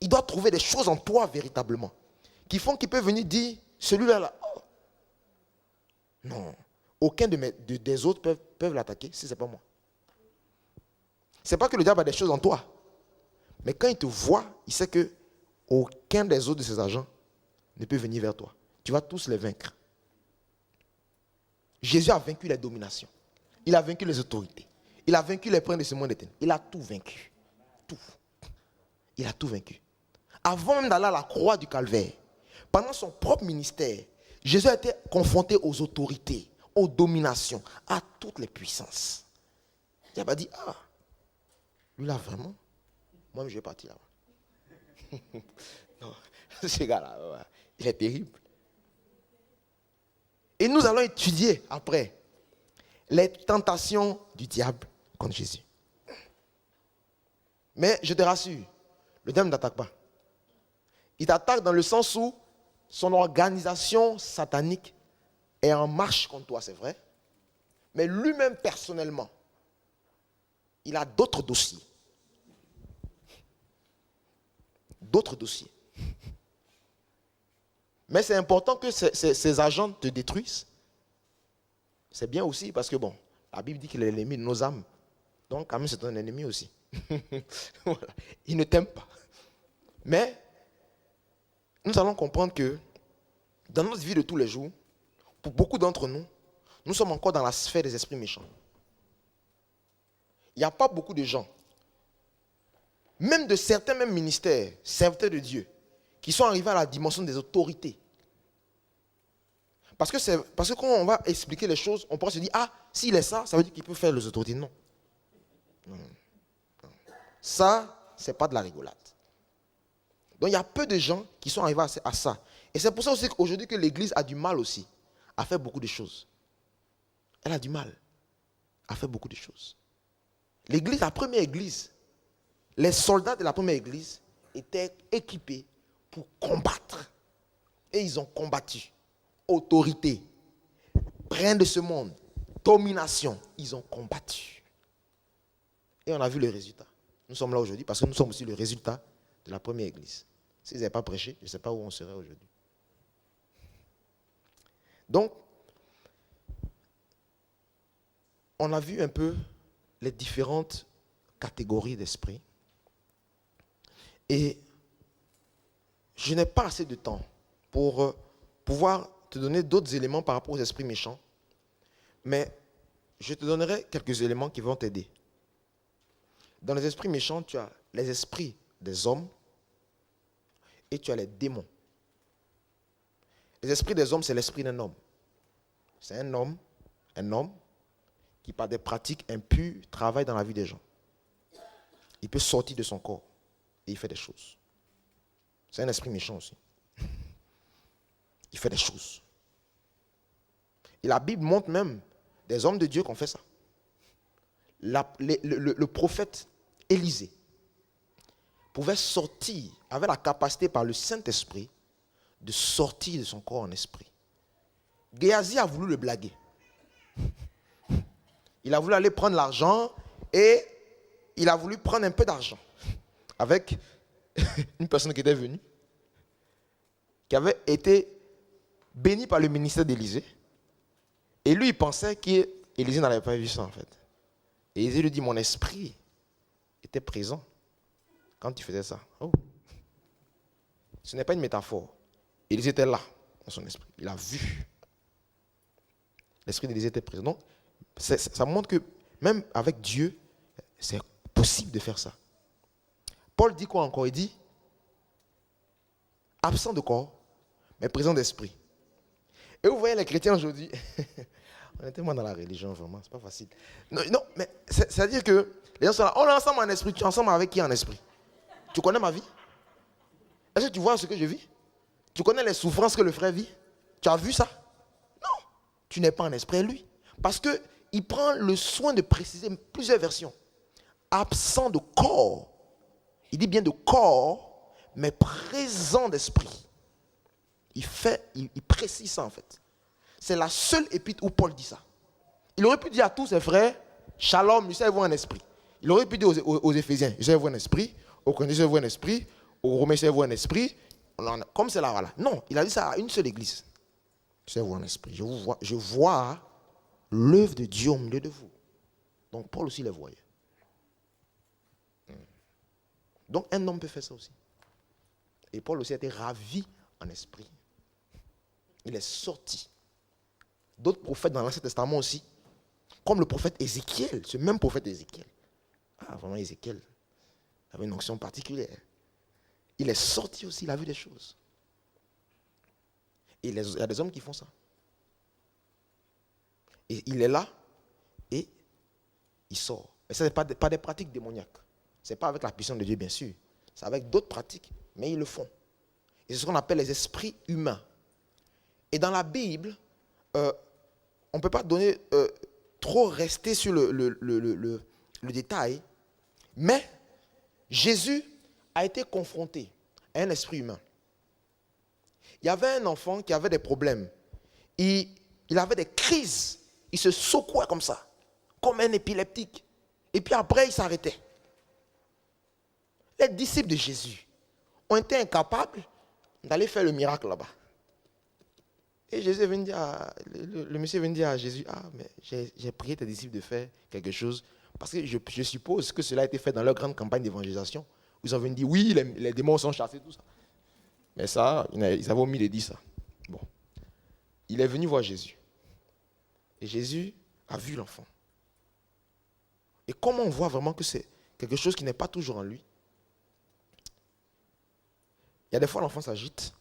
Il doit trouver des choses en toi véritablement, qui font qu'il peut venir dire, celui-là, là, oh. Non, aucun des autres peuvent l'attaquer si ce n'est pas moi. Ce n'est pas que le diable a des choses en toi. Mais quand il te voit, il sait que aucun des autres de ses agents ne peut venir vers toi. Tu vas tous les vaincre. Jésus a vaincu les dominations. Il a vaincu les autorités. Il a vaincu les princes de ce monde éternel. Il a tout vaincu. Tout. Il a tout vaincu. Avant même d'aller à la croix du calvaire, pendant son propre ministère, Jésus a été confronté aux autorités, aux dominations, à toutes les puissances. Il a dit, ah, lui là vraiment, moi je vais partir là-bas. Non, ce gars-là, il est terrible. Et nous allons étudier après les tentations du diable contre Jésus. Mais je te rassure, le diable ne t'attaque pas. Il t'attaque dans le sens où son organisation satanique est en marche contre toi, c'est vrai. Mais lui-même personnellement, il a d'autres dossiers. D'autres dossiers. Mais c'est important que ces agents te détruisent. C'est bien aussi parce que, bon, la Bible dit qu'il est l'ennemi de nos âmes. Donc, quand même, c'est un ennemi aussi. Voilà. Il ne t'aime pas. Mais, nous allons comprendre que dans notre vie de tous les jours, pour beaucoup d'entre nous, nous sommes encore dans la sphère des esprits méchants. Il n'y a pas beaucoup de gens, même de certains mêmes ministères, serviteurs de Dieu, qui sont arrivés à la dimension des autorités. Parce que quand on va expliquer les choses, on pourra se dire, ah, s'il est ça, ça veut dire qu'il peut faire les autorités. Non. Non. Ça, ce n'est pas de la rigolade. Donc il y a peu de gens qui sont arrivés à ça. Et c'est pour ça aussi qu'aujourd'hui que l'Église a du mal aussi à faire beaucoup de choses. Elle a du mal à faire beaucoup de choses. L'Église, la première Église, les soldats de la première Église étaient équipés pour combattre. Et ils ont combattu. Autorité, prince de ce monde, domination, ils ont combattu. Et on a vu le résultat. Nous sommes là aujourd'hui parce que nous sommes aussi le résultat de la première Église. S'ils n'avaient pas prêché, je ne sais pas où on serait aujourd'hui. Donc, on a vu un peu les différentes catégories d'esprit. Et je n'ai pas assez de temps pour pouvoir te donner d'autres éléments par rapport aux esprits méchants. Mais je te donnerai quelques éléments qui vont t'aider. Dans les esprits méchants, tu as les esprits des hommes et tu as les démons. Les esprits des hommes, c'est l'esprit d'un homme. C'est un homme qui par des pratiques impures travaille dans la vie des gens. Il peut sortir de son corps et il fait des choses. C'est un esprit méchant aussi. Il fait des choses. Et la Bible montre même des hommes de Dieu qui ont fait ça. Le prophète Élisée pouvait sortir, avait la capacité par le Saint-Esprit de sortir de son corps en esprit. Géasi a voulu le blaguer. Il a voulu aller prendre l'argent et il a voulu prendre un peu d'argent avec une personne qui était venue, qui avait été bénie par le ministère d'Élisée. Et lui, il pensait qu'Élisée n'avait pas vu ça en fait. Et Élisée lui dit, mon esprit était présent quand tu faisais ça. Oh. Ce n'est pas une métaphore. Élisée était là, dans son esprit. Il a vu. L'esprit d'Élisée était présent. Donc, ça montre que même avec Dieu, c'est possible de faire ça. Paul dit quoi encore? Il dit, absent de corps, mais présent d'esprit. Et vous voyez les chrétiens aujourd'hui, Mettez-moi dans la religion, vraiment, c'est pas facile. Non, non mais c'est-à-dire que les gens sont là, on est ensemble en esprit. Tu es ensemble avec qui en esprit? Tu connais ma vie? Est-ce que tu vois ce que je vis? Tu connais les souffrances que le frère vit? Tu as vu ça? Non, tu n'es pas en esprit, lui. Parce qu'il prend le soin de préciser plusieurs versions. Absent de corps. Il dit bien de corps, mais présent d'esprit. Il précise ça en fait. C'est la seule épître où Paul dit ça. Il aurait pu dire à tous ses frères, Shalom, il sait vous en esprit. Il aurait pu dire aux Éphésiens, il sait vous en esprit. Aux Corinthiens, il sait vous en esprit. Aux Romains, il sait vous en esprit. Comme c'est là, voilà. Non, il a dit ça à une seule église. Il sait vous en esprit. Je vois l'œuvre de Dieu au milieu de vous. Donc Paul aussi les voyait. Donc un homme peut faire ça aussi. Et Paul aussi a été ravi en esprit. Il est sorti. D'autres prophètes dans l'Ancien Testament aussi, comme le prophète Ézéchiel, ce même prophète Ézéchiel. Ah, vraiment Ézéchiel avait une onction particulière. Il est sorti aussi, il a vu des choses. Et il y a des hommes qui font ça. Et il est là et il sort. Mais ce n'est pas des pratiques démoniaques. Ce n'est pas avec la puissance de Dieu, bien sûr. C'est avec d'autres pratiques, mais ils le font. Et c'est ce qu'on appelle les esprits humains. Et dans la Bible, on ne peut pas donner trop rester sur le détail, mais Jésus a été confronté à un esprit humain. Il y avait un enfant qui avait des problèmes. Il avait des crises. Il se secouait comme ça, comme un épileptique. Et puis après, il s'arrêtait. Les disciples de Jésus ont été incapables d'aller faire le miracle là-bas. Et Jésus est venu dire le monsieur est venu dire à Jésus, ah, mais j'ai prié tes disciples de faire quelque chose, parce que je suppose que cela a été fait dans leur grande campagne d'évangélisation. Ils ont venu dire, oui, les démons sont chassés, tout ça. Mais ça, ils avaient omis de dire ça. Bon. Il est venu voir Jésus. Et Jésus a vu l'enfant. Et comment on voit vraiment que c'est quelque chose qui n'est pas toujours en lui? Il y a des fois, l'enfant s'agite.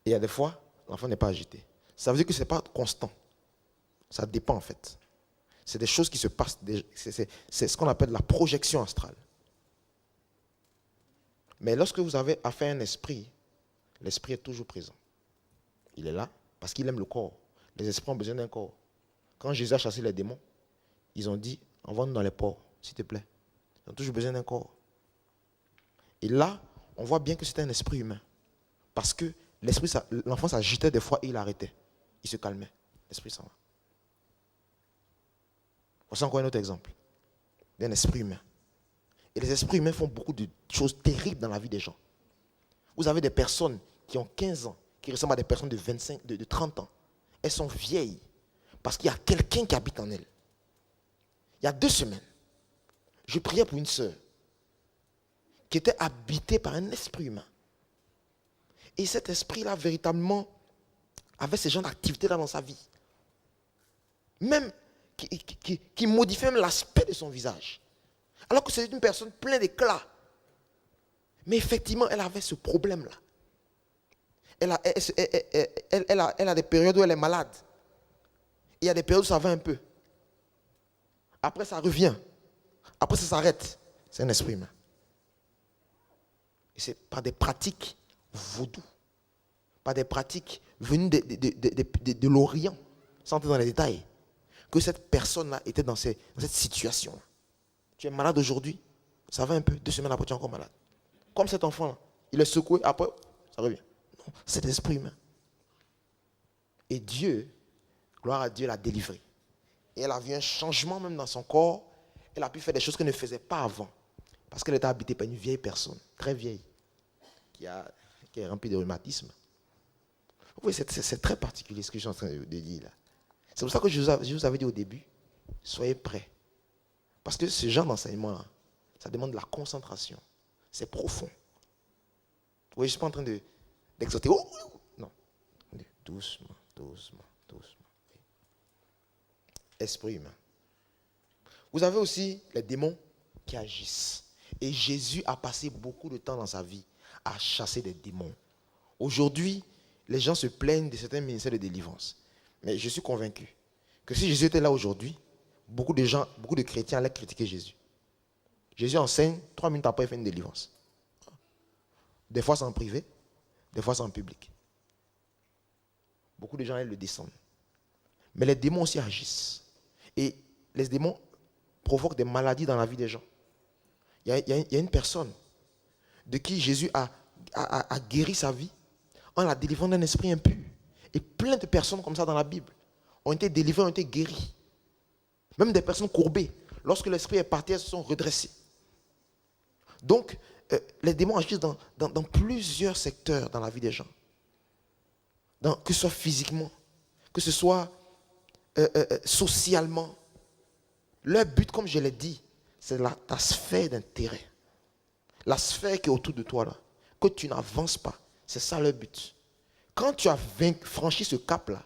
Et il y a des fois, l'enfant n'est pas agité. Ça veut dire que ce n'est pas constant. Ça dépend en fait. C'est des choses qui se passent. C'est ce qu'on appelle la projection astrale. Mais lorsque vous avez affaire à un esprit, l'esprit est toujours présent. Il est là parce qu'il aime le corps. Les esprits ont besoin d'un corps. Quand Jésus a chassé les démons, ils ont dit, envoie-nous dans les ports, s'il te plaît. Ils ont toujours besoin d'un corps. Et là, on voit bien que c'était un esprit humain. Parce que l'enfant s'agitait des fois et il arrêtait. Il se calmait. L'esprit s'en va. Voici encore un autre exemple d'un esprit humain. Et les esprits humains font beaucoup de choses terribles dans la vie des gens. Vous avez des personnes qui ont 15 ans, qui ressemblent à des personnes de 25, de 30 ans. Elles sont vieilles parce qu'il y a quelqu'un qui habite en elles. Il y a 2 semaines, je priais pour une sœur qui était habitée par un esprit humain. Et cet esprit-là, véritablement, avait ce genre d'activité-là dans sa vie. Même qui modifiait même l'aspect de son visage. Alors que c'était une personne pleine d'éclat. Mais effectivement, elle avait ce problème-là. Elle a des périodes où elle est malade. Il y a des périodes où ça va un peu. Après, ça revient. Après, ça s'arrête. C'est un esprit humain. Et c'est par des pratiques vaudou, par des pratiques venues de l'Orient, sans entrer dans les détails, que cette personne-là était dans cette situation. Tu es malade aujourd'hui, ça va un peu, 2 semaines après, tu es encore malade. Comme cet enfant-là, il est secoué, après, ça revient. Non, c'est l'esprit humain. Et Dieu, gloire à Dieu, l'a délivré. Et elle a vu un changement même dans son corps. Elle a pu faire des choses qu'elle ne faisait pas avant. Parce qu'elle était habitée par une vieille personne, très vieille, qui est remplie de rhumatisme. Oui, c'est très particulier ce que je suis en train de dire là. C'est pour ça que je vous avais dit au début, soyez prêts. Parce que ce genre d'enseignement-là, ça demande de la concentration. C'est profond. Oui, je ne suis pas en train d'exhorter. Oh, non. Doucement, doucement, doucement. Esprit humain. Vous avez aussi les démons qui agissent. Et Jésus a passé beaucoup de temps dans sa vie à chasser des démons. Aujourd'hui, les gens se plaignent de certains ministères de délivrance. Mais je suis convaincu que si Jésus était là aujourd'hui, beaucoup de gens, beaucoup de chrétiens allaient critiquer Jésus. Jésus enseigne, 3 minutes après, il fait une délivrance. Des fois, c'est en privé, des fois, c'est en public. Beaucoup de gens allaient le descendre. Mais les démons aussi agissent. Et les démons provoquent des maladies dans la vie des gens. Il y a une personne de qui Jésus a guéri sa vie en la délivrant d'un esprit impur. Et plein de personnes comme ça dans la Bible ont été délivrées, ont été guéries. Même des personnes courbées, lorsque l'esprit est parti, elles se sont redressées. Donc, les démons agissent dans plusieurs secteurs dans la vie des gens. Que ce soit physiquement, que ce soit socialement. Leur but, comme je l'ai dit, c'est ta sphère d'intérêt. La sphère qui est autour de toi, là, que tu n'avances pas. C'est ça leur but. Quand tu as franchi ce cap-là,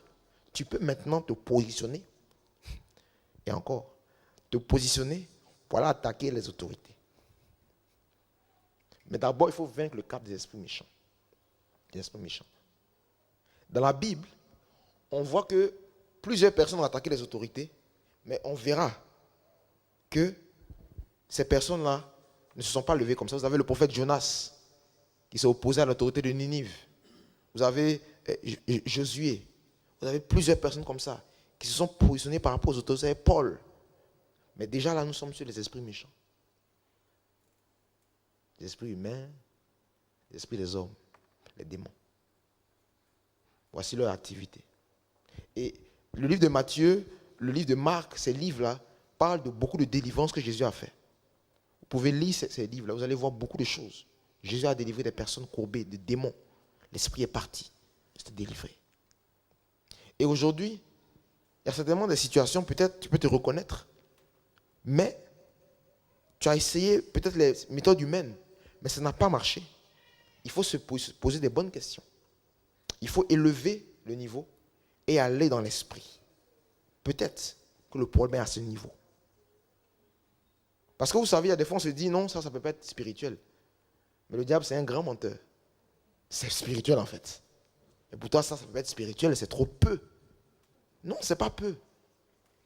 tu peux maintenant te positionner. Et encore, te positionner pour aller attaquer les autorités. Mais d'abord, il faut vaincre le cap des esprits méchants. Des esprits méchants. Dans la Bible, on voit que plusieurs personnes ont attaqué les autorités, mais on verra que ces personnes-là ne se sont pas levées comme ça. Vous avez le prophète Jonas qui s'est opposé à l'autorité de Ninive. Vous avez Josué. Vous avez plusieurs personnes comme ça qui se sont positionnées par rapport aux autorités. Paul. Mais déjà là, nous sommes sur les esprits méchants. Les esprits humains, les esprits des hommes, les démons. Voici leur activité. Et le livre de Matthieu, le livre de Marc, ces livres-là, parlent de beaucoup de délivrances que Jésus a fait. Vous pouvez lire ces livres-là, vous allez voir beaucoup de choses. Jésus a délivré des personnes courbées, des démons. L'esprit est parti, c'est délivré. Et aujourd'hui, il y a certainement des situations, peut-être tu peux te reconnaître, mais tu as essayé peut-être les méthodes humaines, mais ça n'a pas marché. Il faut se poser des bonnes questions. Il faut élever le niveau et aller dans l'esprit. Peut-être que le problème est à ce niveau. Parce que vous savez, il y a des fois on se dit non, ça ne peut pas être spirituel. Mais le diable, c'est un grand menteur. C'est spirituel en fait. Et pour toi, ça peut être spirituel, c'est trop peu. Non, c'est pas peu.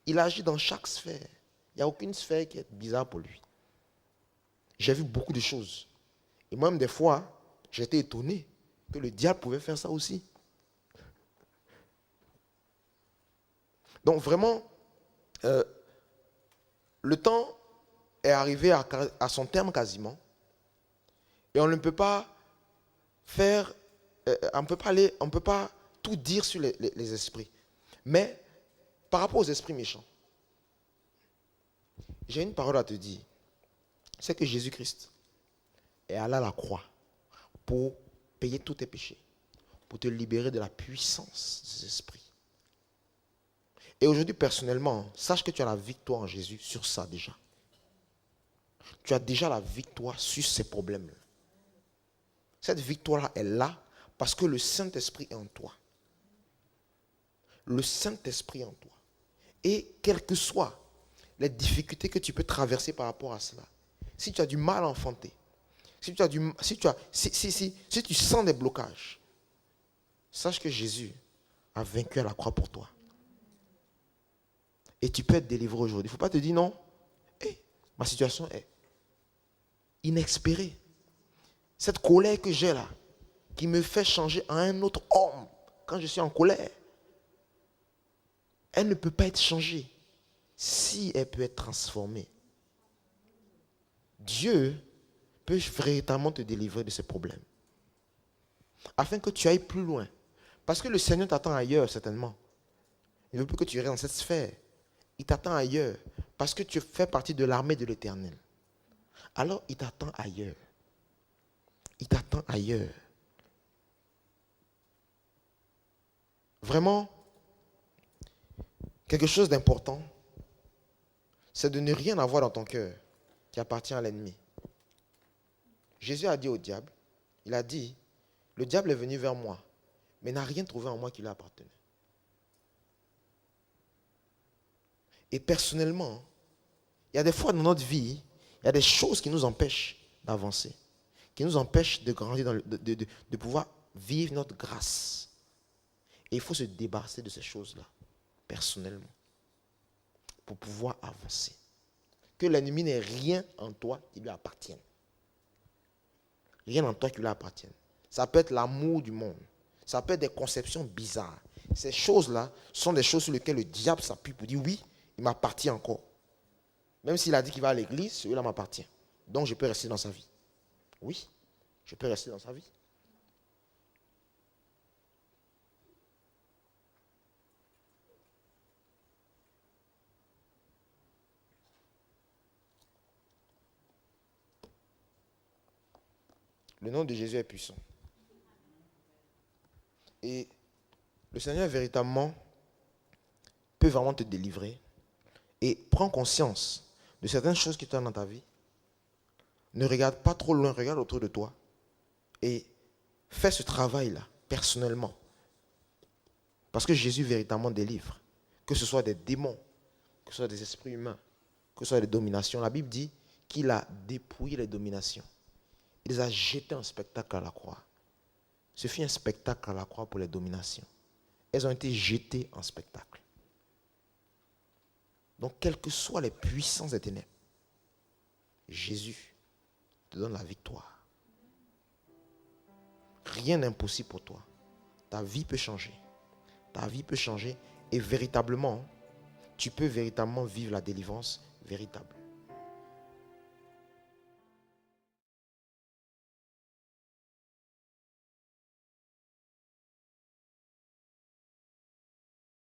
Il agit dans chaque sphère. Il n'y a aucune sphère qui est bizarre pour lui. J'ai vu beaucoup de choses. Et moi-même, des fois, j'ai été étonné que le diable pouvait faire ça aussi. Donc vraiment, le temps est arrivé à son terme quasiment. Et on ne peut pas faire, on ne peut pas tout dire sur les esprits. Mais par rapport aux esprits méchants, j'ai une parole à te dire. C'est que Jésus-Christ est allé à la croix pour payer tous tes péchés, pour te libérer de la puissance des esprits. Et aujourd'hui, personnellement, sache que tu as la victoire en Jésus sur ça déjà. Tu as déjà la victoire sur ces problèmes-là. Cette victoire-là est là parce que le Saint-Esprit est en toi. Le Saint-Esprit est en toi. Et quelles que soient les difficultés que tu peux traverser par rapport à cela, si tu as du mal à enfanter, si tu sens des blocages, sache que Jésus a vaincu à la croix pour toi. Et tu peux être délivré aujourd'hui. Il ne faut pas te dire non, ma situation est inexpérée. Cette colère que j'ai là, qui me fait changer en un autre homme quand je suis en colère, elle ne peut pas être changée si elle peut être transformée. Dieu peut véritablement te délivrer de ces problèmes. Afin que tu ailles plus loin. Parce que le Seigneur t'attend ailleurs, certainement. Il ne veut plus que tu restes dans cette sphère. Il t'attend ailleurs. Parce que tu fais partie de l'armée de l'Éternel. Alors, il t'attend ailleurs. Il t'attend ailleurs. Vraiment, quelque chose d'important, c'est de ne rien avoir dans ton cœur qui appartient à l'ennemi. Jésus a dit au diable, il a dit, le diable est venu vers moi, mais n'a rien trouvé en moi qui lui appartenait. Et personnellement, il y a des fois dans notre vie, il y a des choses qui nous empêchent d'avancer, qui nous empêchent de grandir, de pouvoir vivre notre grâce. Et il faut se débarrasser de ces choses-là, personnellement. pour pouvoir avancer. Que l'ennemi n'ait rien en toi qui lui appartienne. Rien en toi qui lui appartienne. Ça peut être l'amour du monde. Ça peut être des conceptions bizarres. Ces choses-là sont des choses sur lesquelles le diable s'appuie pour dire oui, il m'appartient encore. Même s'il a dit qu'il va à l'église, celui-là m'appartient. Donc je peux rester dans sa vie. Oui, je peux rester dans sa vie. Le nom de Jésus est puissant. Et le Seigneur véritablement peut vraiment te délivrer. Et prends conscience de certaines choses qui tournent dans ta vie. Ne regarde pas trop loin, regarde autour de toi. Et fais ce travail-là, personnellement. Parce que Jésus véritablement délivre. Que ce soit des démons, que ce soit des esprits humains, que ce soit des dominations. La Bible dit qu'il a dépouillé les dominations. Il les a jetées en spectacle à la croix. Ce fut un spectacle à la croix pour les dominations. Elles ont été jetées en spectacle. Donc, quelles que soient les puissances des ténèbres, Jésus te donne la victoire. Rien n'est impossible pour toi. Ta vie peut changer. Ta vie peut changer et véritablement, tu peux véritablement vivre la délivrance véritable.